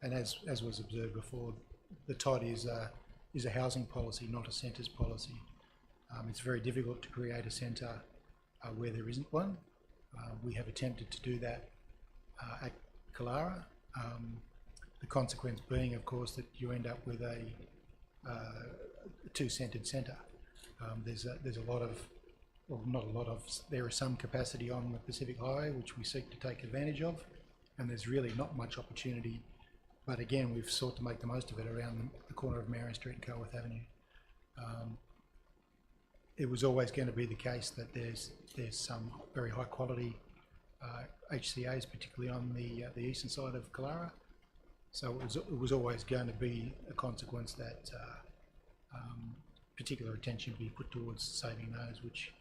and as was observed before, the TOD is a housing policy, not a centres policy. It's very difficult to create a centre where there isn't one. We have attempted to do that at Killara. The consequence being, of course, that you end up with a two-centred centre. There's a lot of, well, not a lot of, there is some capacity on the Pacific Highway which we seek to take advantage of, and there's really not much opportunity. But again, we've sought to make the most of it around the corner of Marion Street and Colworth Avenue. It was always going to be the case that there's some very high quality HCAs, particularly on the eastern side of Killara. So it was always going to be a consequence that particular attention be put towards saving those, which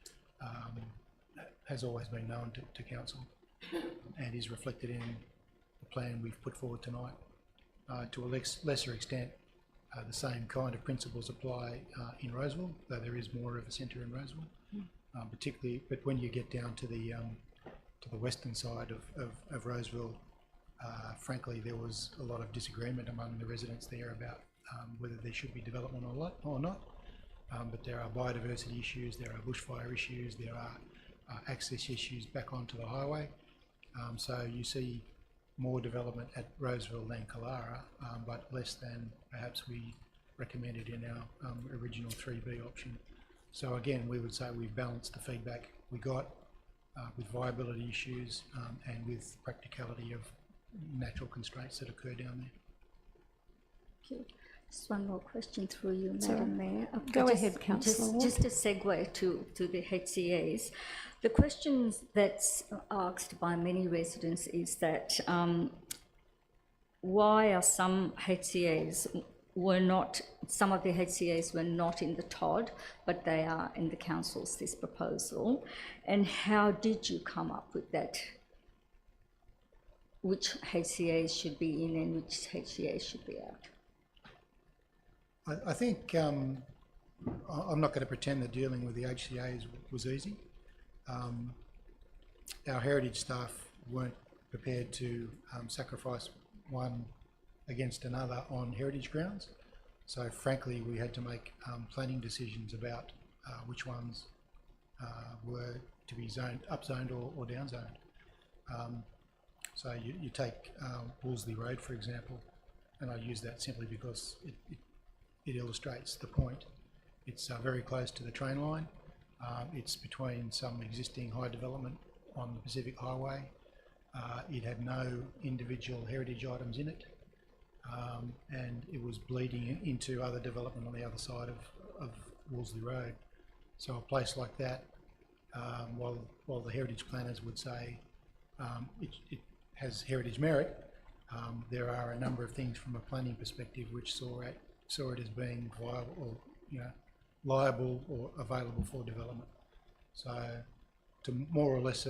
has always been known to council and is reflected in the plan we've put forward tonight. To a lesser extent, the same kind of principles apply in Roseville, though there is more of a centre in Roseville, particularly. But when you get down to the western side of Roseville, frankly, there was a lot of disagreement among the residents there about whether there should be development or not. But there are biodiversity issues, there are bushfire issues, there are access issues back onto the highway. So you see more development at Roseville than Killara, but less than perhaps we recommended in our original 3B option. So again, we would say we've balanced the feedback we got with viability issues and with practicality of natural constraints that occur down there. Thank you. Just one more question through you, Madam Mayor. Go ahead, Councillor Ward. Just a segue to the HCAs. The question that's asked by many residents is that why are some of the HCAs were not in the TOD, but they are in the council's this proposal, and how did you come up with that? Which HCAs should be in and which HCAs should be out? I think I'm not going to pretend that dealing with the HCAs was easy. Our heritage staff weren't prepared to sacrifice one against another on heritage grounds. So frankly, we had to make planning decisions about which ones were to be upzoned or downzoned. So you take Wolseley Road, for example, and I use that simply because it illustrates the point. It's very close to the train line. It's between some existing high development on the Pacific Highway. It had no individual heritage items in it, and it was bleeding into other development on the other side of Wolseley Road. So a place like that, while the heritage planners would say it has heritage merit, there are a number of things from a planning perspective which saw it as being viable or liable or available for development. So to more or less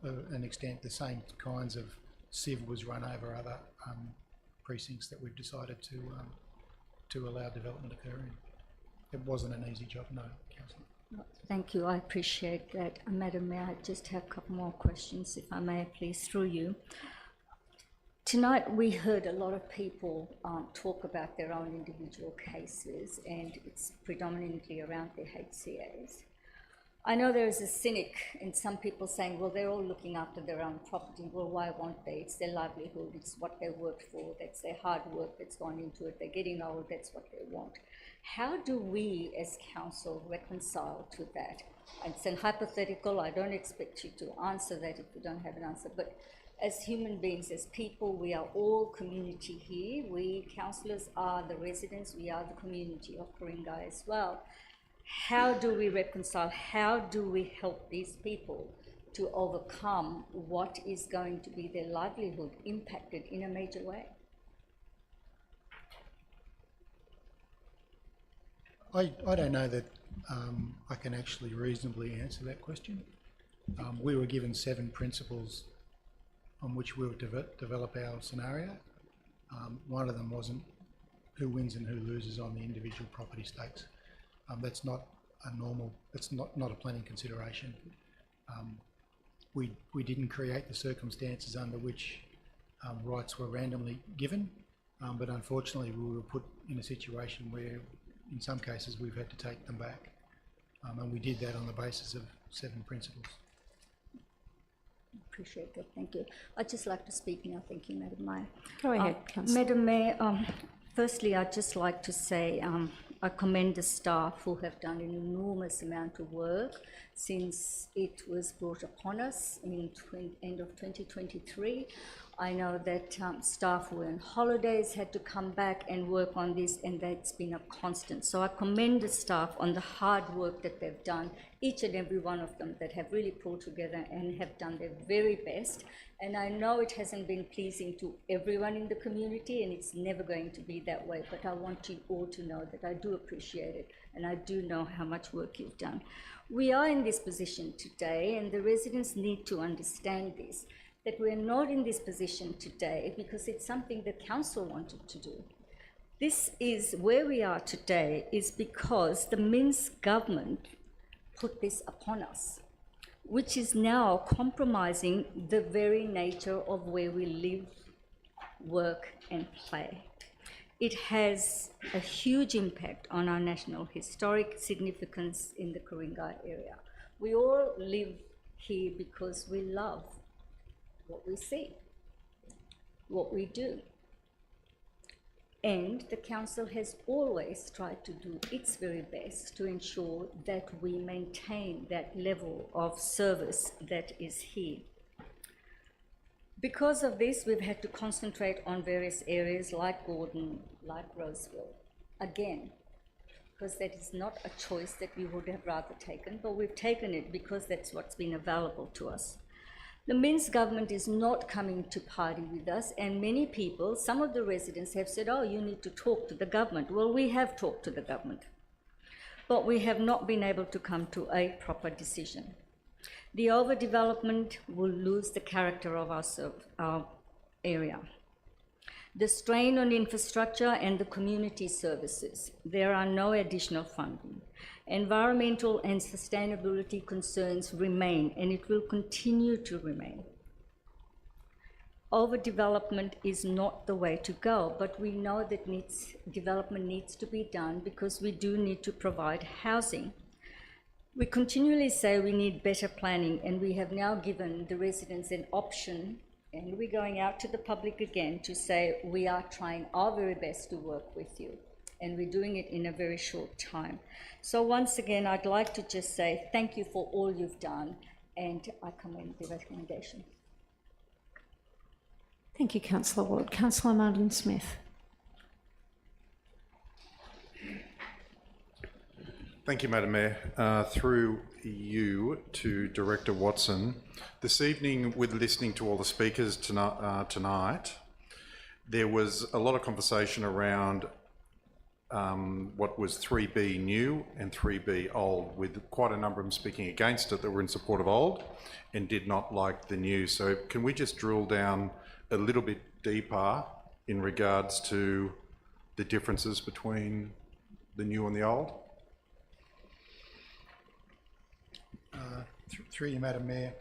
an extent, the same kinds of sieve was run over other precincts that we've decided to allow development occur in. It wasn't an easy job, no, Councillor. Thank you, I appreciate that. Madam Mayor, I just have a couple more questions, if I may, please, through you. Tonight we heard a lot of people talk about their own individual cases, and it's predominantly around their HCAs. I know there is a cynic in some people saying, well, they're all looking after their own property. Well, why won't they? It's their livelihood, it's what they worked for, that's their hard work that's gone into it, they're getting old, that's what they want. How do we as council reconcile to that? And it's a hypothetical, I don't expect you to answer that if you don't have an answer, but as human beings, as people, we are all community here. We councillors are the residents, we are the community of Ku-ring-gai as well. How do we reconcile? How do we help these people to overcome what is going to be their livelihood impacted in a major way? I don't know that I can actually reasonably answer that question. We were given 7 principles on which we would develop our scenario. One of them wasn't who wins and who loses on the individual property stakes. That's not a normal, it's not a planning consideration. We didn't create the circumstances under which rights were randomly given, but unfortunately we were put in a situation where in some cases we've had to take them back, and we did that on the basis of 7 principles. Appreciate that, thank you. I'd just like to speak now, thank you, Madam Mayor. Go ahead, Councillor. Madam Mayor, firstly, I'd just like to say I commend the staff who have done an enormous amount of work since it was brought upon us in end of 2023. I know that staff who were on holidays had to come back and work on this, and that's been a constant. So I commend the staff on the hard work that they've done, each and every one of them that have really pulled together and have done their very best. And I know it hasn't been pleasing to everyone in the community, and it's never going to be that way, but I want you all to know that I do appreciate it, and I do know how much work you've done. We are in this position today, and the residents need to understand this, that we're not in this position today because it's something the council wanted to do. This is where we are today is because the Minns government put this upon us, which is now compromising the very nature of where we live, work and play. It has a huge impact on our national historic significance in the Ku-ring-gai area. We all live here because we love what we see, what we do. And the council has always tried to do its very best to ensure that we maintain that level of service that is here. Because of this, we've had to concentrate on various areas like Gordon, like Roseville, again, because that is not a choice that we would have rather taken, but we've taken it because that's what's been available to us. The Minns government is not coming to party with us, and many people, some of the residents have said, oh, you need to talk to the government. Well, we have talked to the government, but we have not been able to come to a proper decision. The overdevelopment will lose the character of our area. The strain on infrastructure and the community services, there are no additional funding. Environmental and sustainability concerns remain, and it will continue to remain. Overdevelopment is not the way to go, but we know that development needs to be done because we do need to provide housing. We continually say we need better planning, and we have now given the residents an option, and we're going out to the public again to say we are trying our very best to work with you, and we're doing it in a very short time. So once again, I'd like to just say thank you for all you've done, and I commend the recommendation. Thank you, Councillor Ward. Councillor Martin-Smith. Thank you, Madam Mayor. Through you to Director Watson. This evening, with listening to all the speakers tonight, there was a lot of conversation around what was 3B new and 3B old, with quite a number of them speaking against it that were in support of old and did not like the new. So can we just drill down a little bit deeper in regards to the differences between the new and the old? Through you, Madam Mayor,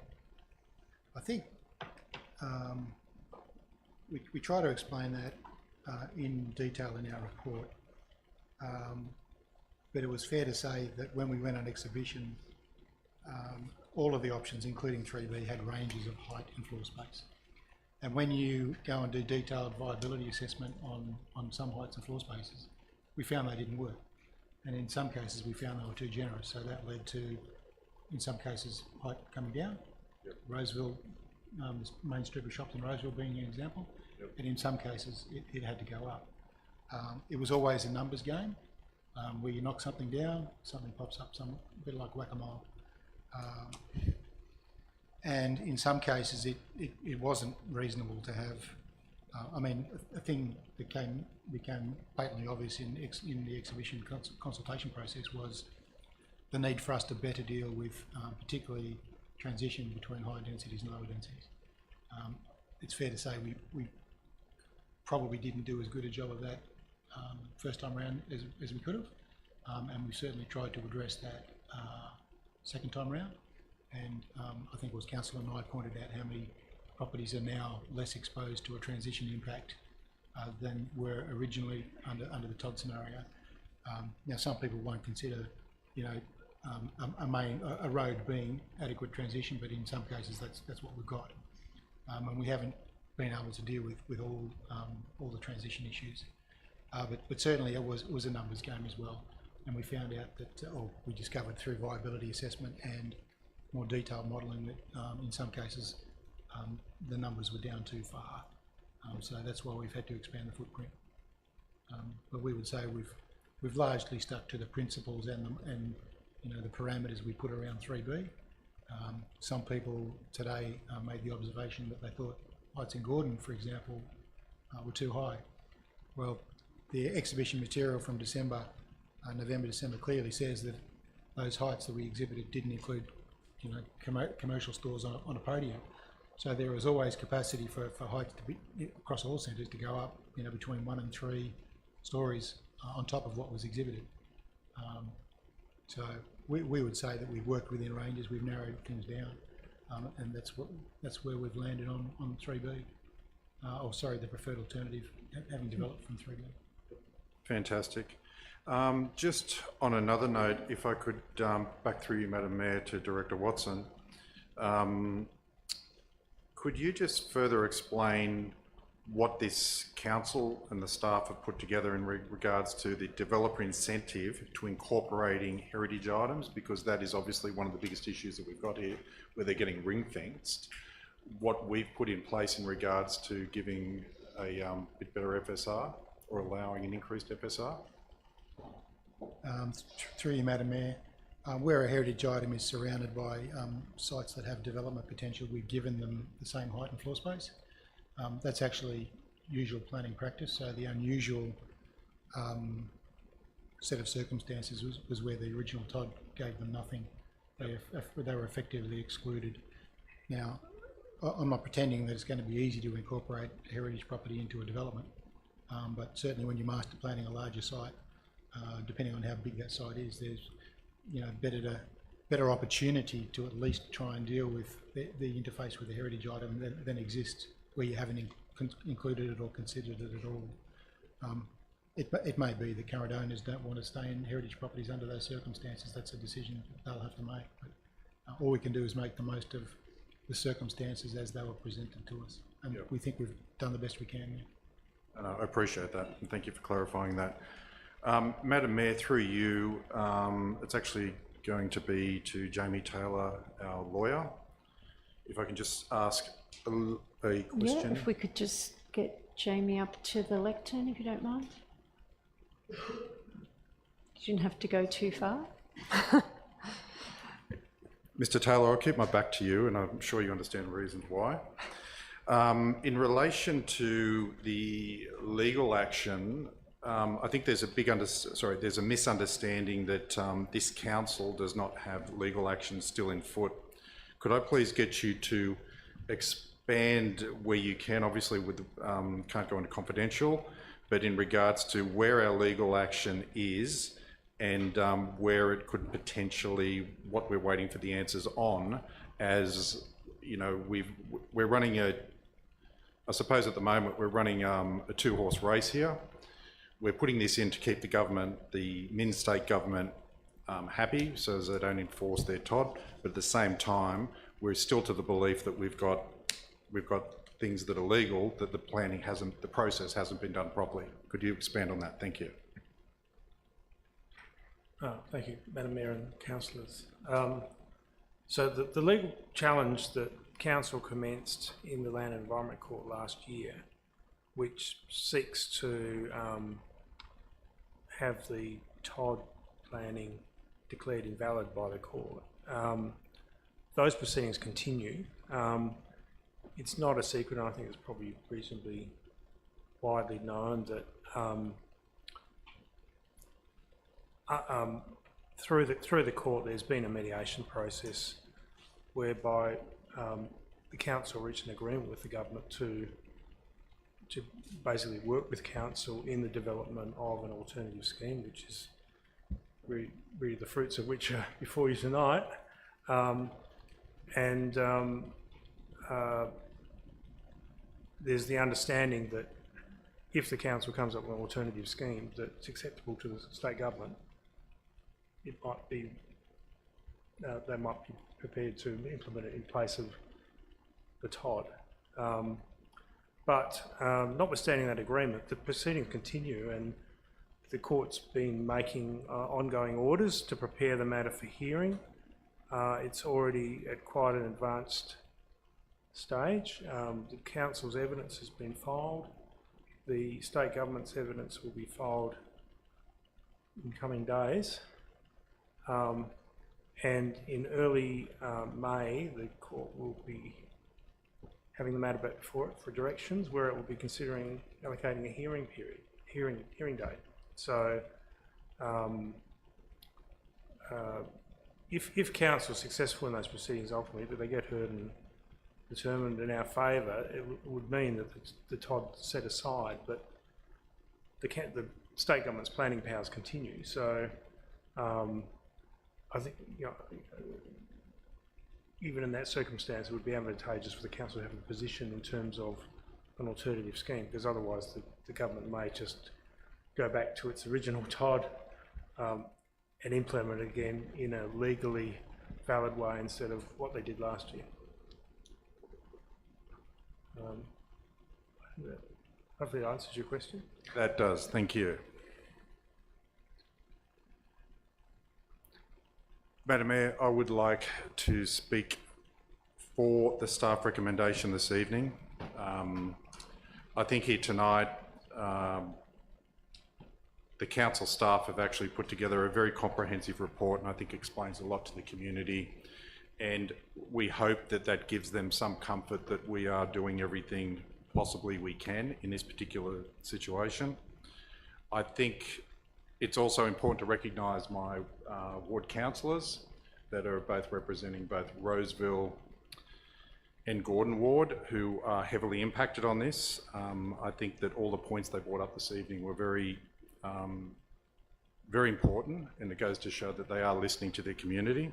I think we try to explain that in detail in our report, but it was fair to say that when we went on exhibition, all of the options, including 3B, had ranges of height and floor space. And when you go and do detailed viability assessment on some heights and floor spaces, we found they didn't work. And in some cases, we found they were too generous. So that led to, in some cases, height coming down. Yep. Roseville, the main strip of shops in Roseville being an example. Yep. And in some cases, it had to go up. It was always a numbers game, where you knock something down, something pops up, a bit like whack-a-mole. And in some cases, it wasn't reasonable to have. I mean, a thing that became patently obvious in the exhibition consultation process was the need for us to better deal with, particularly transition between high densities and lower densities. It's fair to say we probably didn't do as good a job of that first time around as we could have, and we certainly tried to address that second time round. And I think it was Councillor and I pointed out how many properties are now less exposed to a transition impact than were originally under the Todd scenario. Now, some people won't consider, you know, a road being adequate transition, but in some cases that's what we've got, and we haven't been able to deal with all the transition issues. But certainly it was a numbers game as well, and we found out that, or we discovered through viability assessment and more detailed modelling that in some cases the numbers were down too far. So that's why we've had to expand the footprint. But we would say we've largely stuck to the principles and you know, the parameters we put around 3B. Some people today made the observation that they thought heights in Gordon, for example, were too high. Well, the exhibition material from November, December clearly says that those heights that we exhibited didn't include, you know, commercial stores on a podium. So there was always capacity for heights to be across all centres to go up, you know, between 1 and 3 stories on top of what was exhibited. So we would say that we've worked within ranges, we've narrowed things down, and that's where we've landed on 3B. Or sorry, the preferred alternative, having developed from 3B. Fantastic. Just on another note, if I could back through you, Madam Mayor, to Director Watson, could you just further explain what this council and the staff have put together in regards to the developer incentive to incorporating heritage items, because that is obviously one of the biggest issues that we've got here, where they're getting ring-fenced. What we've put in place in regards to giving a bit better FSR or allowing an increased FSR? Through you, Madam Mayor, where a heritage item is surrounded by sites that have development potential, we've given them the same height and floor space. That's actually usual planning practice. So the unusual set of circumstances was where the original Todd gave them nothing. They were effectively excluded. Now, I'm not pretending that it's going to be easy to incorporate a heritage property into a development, but certainly when you're master planning a larger site, depending on how big that site is, there's, you know, better opportunity to at least try and deal with the interface with the heritage item than exists where you haven't included it or considered it at all. It may be that current owners don't want to stay in heritage properties under those circumstances. That's a decision they'll have to make. But all we can do is make the most of the circumstances as they were presented to us, and yep, we think we've done the best we can. Yeah. And I appreciate that, and thank you for clarifying that. Madam Mayor, through you, it's actually going to be to Jamie Taylor, our lawyer. If I can just ask a question. Yeah, if we could just get Jamie up to the lectern, if you don't mind. You didn't have to go too far. Mr. Taylor, I'll keep my back to you, and I'm sure you understand the reasons why. In relation to the legal action I think there's a there's a misunderstanding that this council does not have legal action still in foot. Could I please get you to expand where you can, obviously with, can't go into confidential, but in regards to where our legal action is and where it could potentially, what we're waiting for the answers on, as, you know, we're running I suppose at the moment we're running a two-horse race here. We're putting this in to keep the government, the Min state government, happy so as they don't enforce their TOD, but at the same time we're still to the belief that we've got things that are legal, that the process hasn't been done properly. Could you expand on that? Thank you. Thank you, Madam Mayor and councillors. So the legal challenge that Council commenced in the Land and Environment Court last year, which seeks to have the TOD planning declared invalid by the court. Those proceedings continue. It's not a secret, and I think it's probably reasonably widely known that through the court there's been a mediation process whereby the council reached an agreement with the government to basically work with council in the development of an alternative scheme, which is really the fruits of which are before you tonight. There's the understanding that if the council comes up with an alternative scheme that's acceptable to the state government, it might be they might be prepared to implement it in place of the TOD. But notwithstanding that agreement, the proceedings continue, and the court's been making ongoing orders to prepare the matter for hearing. It's already at quite an advanced stage. The council's evidence has been filed. The state government's evidence will be filed in coming days. And in early May, the court will be having the matter back before it for directions, where it will be considering allocating a hearing date. So if council is successful in those proceedings, ultimately, that they get heard and determined in our favour, it would mean that the TOD set aside, but the state government's planning powers continue. So I think, you know, even in that circumstance, it would be advantageous for the council to have a position in terms of an alternative scheme, because otherwise the government may just go back to its original TOD and implement it again in a legally valid way instead of what they did last year. Hopefully that answers your question. That does, thank you. Madam Mayor, I would like to speak for the staff recommendation this evening. I think here tonight the council staff have actually put together a very comprehensive report, and I think explains a lot to the community, and we hope that that gives them some comfort that we are doing everything possibly we can in this particular situation. I think it's also important to recognise my ward councillors that are both representing both Roseville and Gordon Ward, who are heavily impacted on this. I think that all the points they brought up this evening were very important, and it goes to show that they are listening to their community.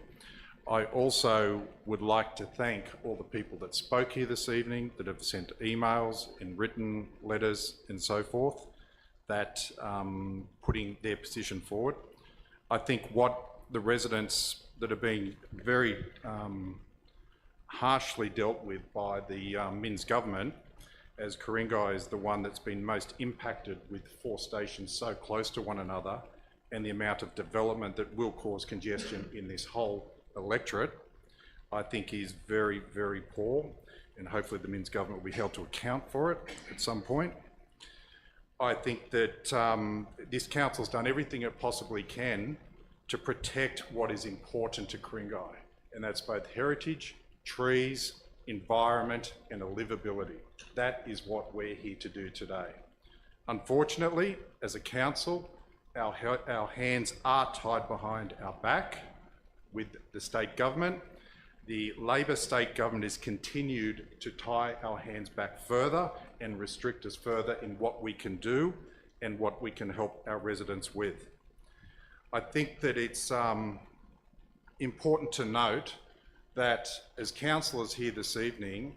I also would like to thank all the people that spoke here this evening, that have sent emails and written letters and so forth, that putting their position forward. I think what the residents that are being very harshly dealt with by the Min's government, as Ku-ring-gai is the one that's been most impacted with 4 stations so close to one another, and the amount of development that will cause congestion in this whole electorate, I think is very, very poor, and hopefully the Min's government will be held to account for it at some point. I think that this council's done everything it possibly can to protect what is important to Ku-ring-gai, and that's both heritage, trees, environment and a livability. That is what we're here to do today. Unfortunately, as a council, our hands are tied behind our back with the state government. The Labor state government has continued to tie our hands back further and restrict us further in what we can do and what we can help our residents with. I think that it's important to note that as councillors here this evening,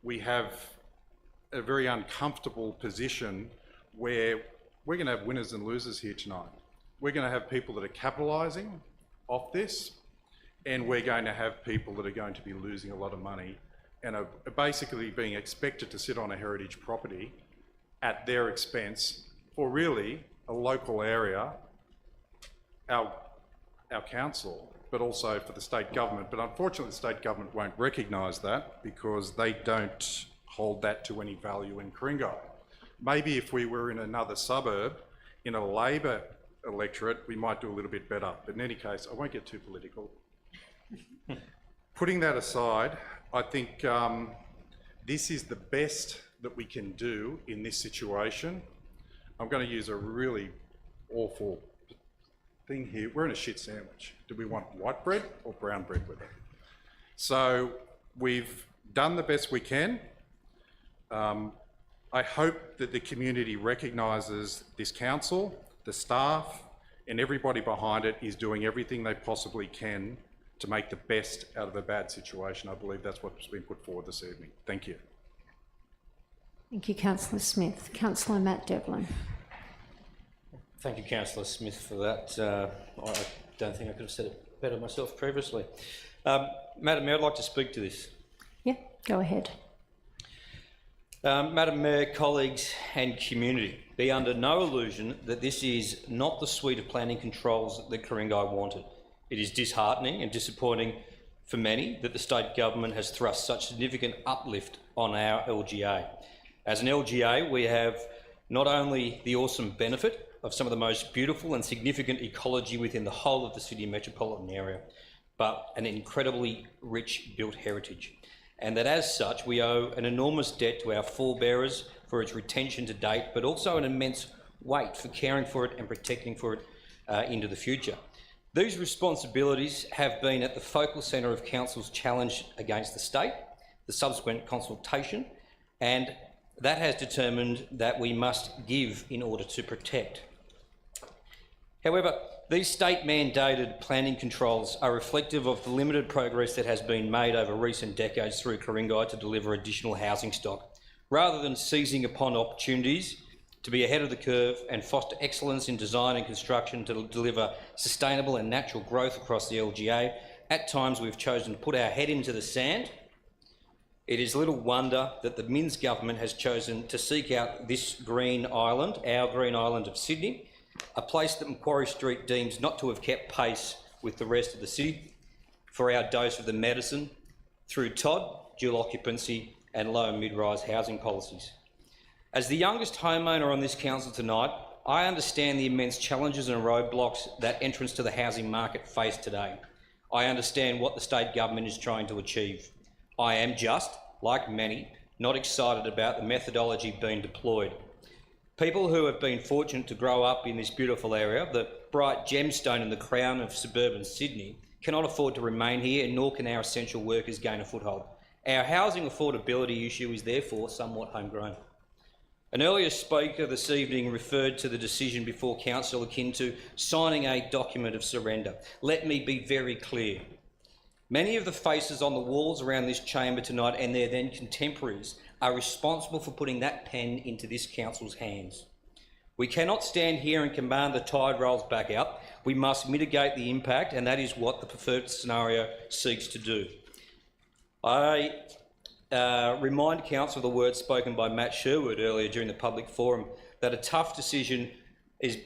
we have a very uncomfortable position where we're going to have winners and losers here tonight. We're going to have people that are capitalising off this, and we're going to have people that are going to be losing a lot of money and are basically being expected to sit on a heritage property at their expense for really a local area, our council, but also for the state government. But unfortunately, the state government won't recognise that because they don't hold that to any value in Ku-ring-gai. Maybe if we were in another suburb, in a Labor electorate, we might do a little bit better. But in any case, I won't get too political. Putting that aside, I think this is the best that we can do in this situation. I'm going to use a really awful thing here. We're in a shit sandwich. Do we want white bread or brown bread with it? So we've done the best we can. I hope that the community recognises this council, the staff, and everybody behind it is doing everything they possibly can to make the best out of a bad situation. I believe that's what's been put forward this evening. Thank you. Thank you, Councillor Smith. Councillor Matt Devlin. Thank you, Councillor Smith, for that. I don't think I could have said it better myself previously. Madam Mayor, I'd like to speak to this. Yeah, go ahead. Madam Mayor, colleagues and community, be under no illusion that this is not the suite of planning controls that Ku-ring-gai wanted. It is disheartening and disappointing for many that the state government has thrust such significant uplift on our LGA. As an LGA, we have not only the awesome benefit of some of the most beautiful and significant ecology within the whole of the Sydney metropolitan area, but an incredibly rich built heritage. And that as such, we owe an enormous debt to our forebearers for its retention to date, but also an immense weight for caring for it and protecting for it into the future. These responsibilities have been at the focal centre of Council's challenge against the state, the subsequent consultation, and that has determined that we must give in order to protect. However, these state-mandated planning controls are reflective of the limited progress that has been made over recent decades through Ku-ring-gai to deliver additional housing stock. Rather than seizing upon opportunities to be ahead of the curve and foster excellence in design and construction to deliver sustainable and natural growth across the LGA, at times we've chosen to put our head into the sand. It is little wonder that the Minns government has chosen to seek out this green island, our green island of Sydney, a place that Macquarie Street deems not to have kept pace with the rest of the city, for our dose of the medicine through TOD, dual occupancy and low and mid-rise housing policies. As the youngest homeowner on this council tonight, I understand the immense challenges and roadblocks that entrance to the housing market face today. I understand what the state government is trying to achieve. I am just, like many, not excited about the methodology being deployed. People who have been fortunate to grow up in this beautiful area, the bright gemstone in the crown of suburban Sydney, cannot afford to remain here, nor can our essential workers gain a foothold. Our housing affordability issue is therefore somewhat homegrown. An earlier speaker this evening referred to the decision before Council akin to signing a document of surrender. Let me be very clear. Many of the faces on the walls around this chamber tonight and their then contemporaries are responsible for putting that pen into this council's hands. We cannot stand here and command the tide rolls back up. We must mitigate the impact, and that is what the preferred scenario seeks to do. I remind Council of the words spoken by Matt Sherwood earlier during the public forum, that a tough decision is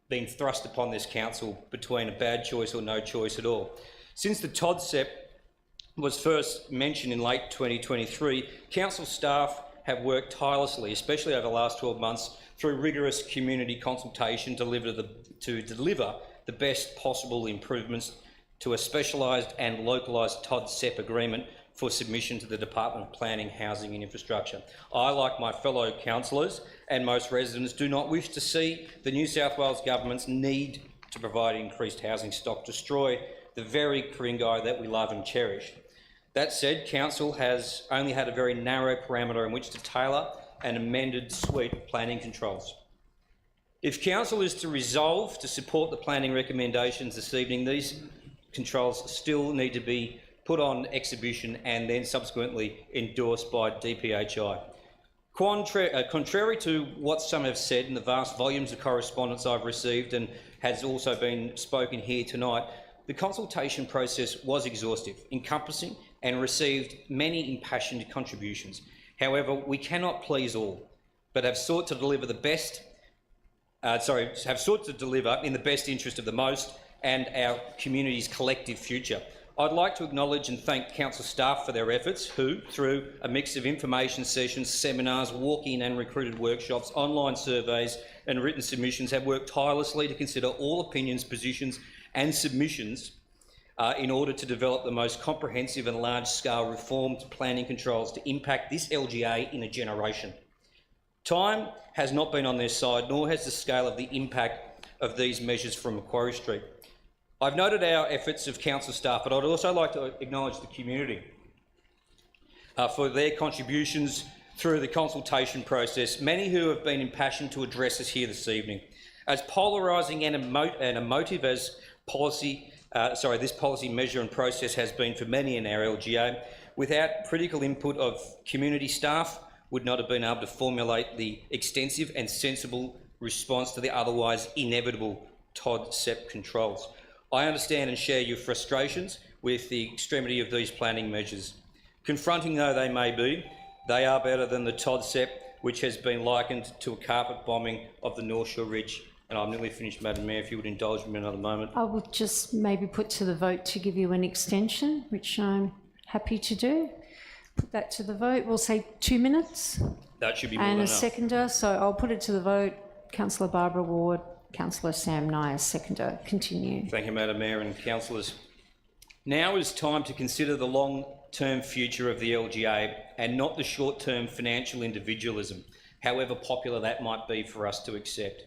being thrust upon this council between a bad choice or no choice at all. Since the TODCEP was first mentioned in late 2023, council staff have worked tirelessly, especially over the last 12 months, through rigorous community consultation to deliver the best possible improvements to a specialised and localised TODCEP agreement for submission to the Department of Planning, Housing and Infrastructure. I, like my fellow councillors and most residents, do not wish to see the New South Wales Government's need to provide increased housing stock destroy the very Ku-ring-gai that we love and cherish. That said, Council has only had a very narrow parameter in which to tailor an amended suite of planning controls. If Council is to resolve to support the planning recommendations this evening, these controls still need to be put on exhibition and then subsequently endorsed by DPHI. Contrary to what some have said in the vast volumes of correspondence I've received and has also been spoken here tonight, the consultation process was exhaustive, encompassing and received many impassioned contributions. However, we cannot please all, but have sought to deliver in the best interest of the most and our community's collective future. I'd like to acknowledge and thank Council staff for their efforts who, through a mix of information sessions, seminars, walk-in and recruited workshops, online surveys and written submissions, have worked tirelessly to consider all opinions, positions and submissions in order to develop the most comprehensive and large-scale reformed planning controls to impact this LGA in a generation. Time has not been on their side, nor has the scale of the impact of these measures from Macquarie Street. I've noted our efforts of council staff, but I'd also like to acknowledge the community for their contributions through the consultation process, many who have been impassioned to address us here this evening. As polarising and emotive as this policy measure and process has been for many in our LGA, without critical input of community staff, would not have been able to formulate the extensive and sensible response to the otherwise inevitable Todd-SEP controls. I understand and share your frustrations with the extremity of these planning measures. Confronting though they may be, they are better than the Todd-SEP, which has been likened to a carpet bombing of the North Shore Ridge. And I'm nearly finished, Madam Mayor, if you would indulge me another moment. I would just maybe put to the vote to give you an extension, which I'm happy to do. Put that to the vote. We'll say 2 minutes. That should be more and than a enough. seconder. So I'll put it to the vote. Councillor Barbara Ward, Councillor Sam Nye, seconder. Continue. Thank you, Madam Mayor and councillors. Now is time to consider the long-term future of the LGA and not the short-term financial individualism, however popular that might be for us to accept.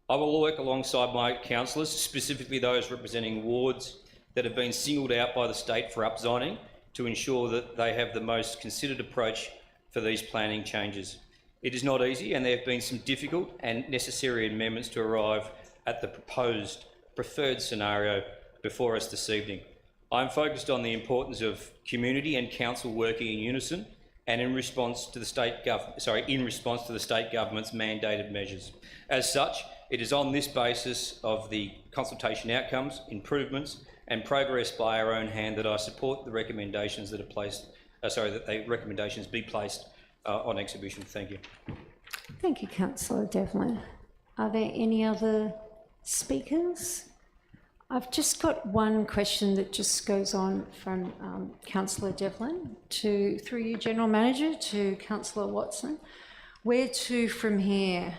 I will work alongside my councillors, specifically those representing wards that have been singled out by the state for upzoning, to ensure that they have the most considered approach for these planning changes. It is not easy, and there have been some difficult and necessary amendments to arrive at the proposed preferred scenario before us this evening. I'm focused on the importance of community and council working in unison and in response to the state government's mandated measures. As such, it is on this basis of the consultation outcomes, improvements and progress by our own hand that I support the recommendations that are placed, that the recommendations be placed on exhibition. Thank you. Thank you, Councillor Devlin. Are there any other speakers? I've just got one question that just goes on from Councillor Devlin through you, General Manager, to Councillor Watson. Where to from here?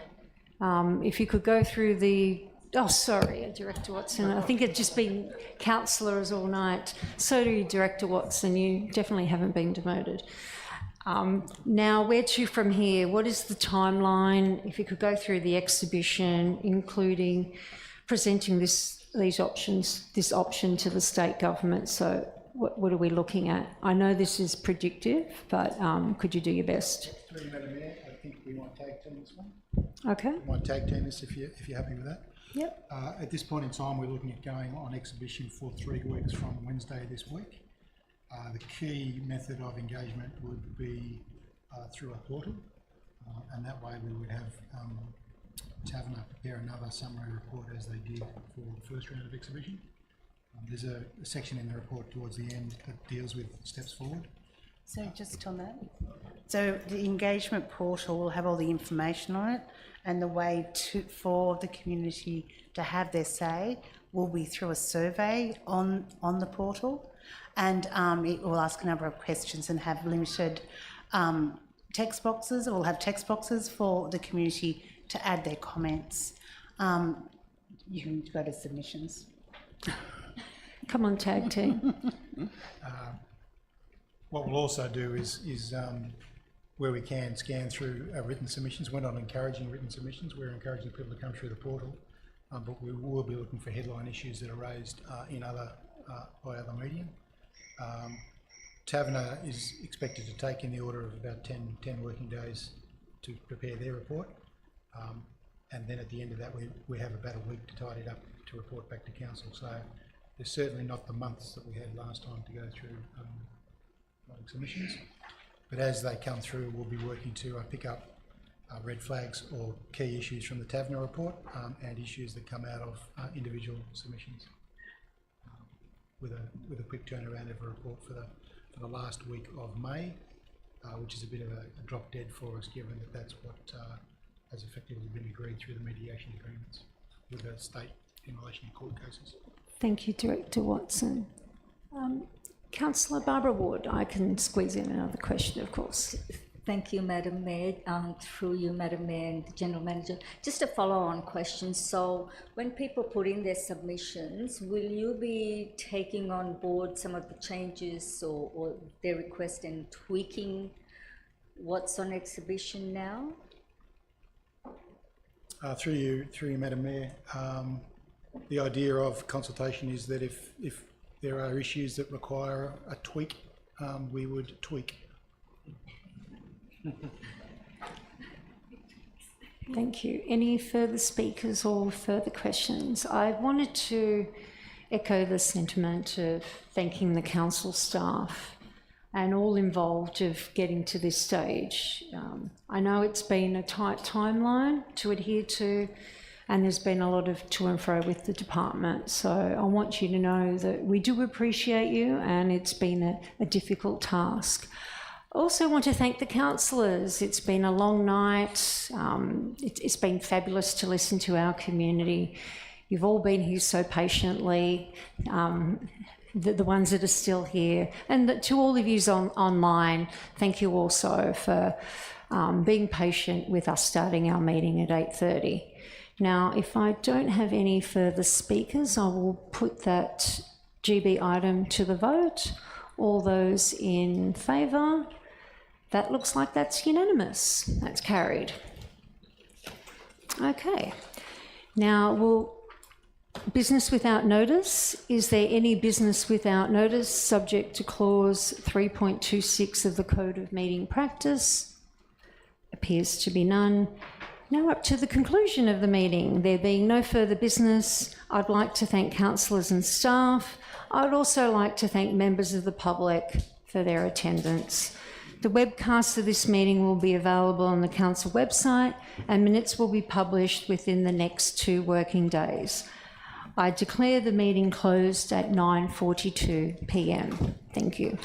If you could go through the... Oh, sorry, Director Watson. I think it's just been councillors all night. So do you, Director Watson. You definitely haven't been demoted. Now, where to from here? What is the timeline? If you could go through the exhibition, including presenting this option to the state government. So what are we looking at? I know this is predictive, but could you do your best? Through Madam Mayor, I think we might tag team this one. Okay. We might tag team this if you're happy with that. Yep. At this point in time, we're looking at going on exhibition for 3 weeks from Wednesday this week. The key method of engagement would be through a portal, and that way we would have Taverner prepare another summary report as they did for the first round of exhibition. There's a section in the report towards the end that deals with steps forward. So just on that, so the engagement portal will have all the information on it, and the way for the community to have their say will be through a survey on the portal, and it will ask a number of questions and have limited text boxes. It will have text boxes for the community to add their comments. You can go to submissions. Come on, tag team. What we'll also do is where we can, scan through our written submissions. We're not encouraging written submissions, we're encouraging people to come through the portal, but we will be looking for headline issues that are raised by other media. Taverner is expected to take in the order of about 10 working days to prepare their report, and then at the end of that we have about a week to tidy it up to report back to council. So there's certainly not the months that we had last time to go through writing submissions, but as they come through we'll be working to pick up red flags or key issues from the Taverner report and issues that come out of individual submissions with a quick turnaround of a report for the last week of May, which is a bit of a drop dead for us, given that that's what has effectively been agreed through the mediation agreements with the state in relation to court cases. Thank you, Director Watson. Councillor Barbara Ward, I can squeeze in another question, of course. Thank you, Madam Mayor. Through you, Madam Mayor and the General Manager. Just a follow-on question. So when people put in their submissions, will you be taking on board some of the changes or their request and tweaking what's on exhibition now? Through you, Madam Mayor. The idea of consultation is that if there are issues that require a tweak, we would tweak. Thank you. Any further speakers or further questions? I wanted to echo the sentiment of thanking the council staff and all involved of getting to this stage. I know it's been a tight timeline to adhere to, and there's been a lot of to and fro with the department. So I want you to know that we do appreciate you, and it's been a difficult task. I also want to thank the councillors. It's been a long night. It's been fabulous to listen to our community. You've all been here so patiently, the ones that are still here. And to all of you online, thank you also for being patient with us starting our meeting at 8:30. Now, if I don't have any further speakers, I will put that GB item to the vote. All those in favour? That looks like that's unanimous. That's carried. Okay. Now, business without notice. Is there any business without notice subject to clause 3.26 of the Code of Meeting Practice? Appears to be none. Now up to the conclusion of the meeting. There being no further business, I'd like to thank councillors and staff. I'd also like to thank members of the public for their attendance. The webcast of this meeting will be available on the council website, and minutes will be published within the next 2 working days. I declare the meeting closed at 9:42 p.m. Thank you.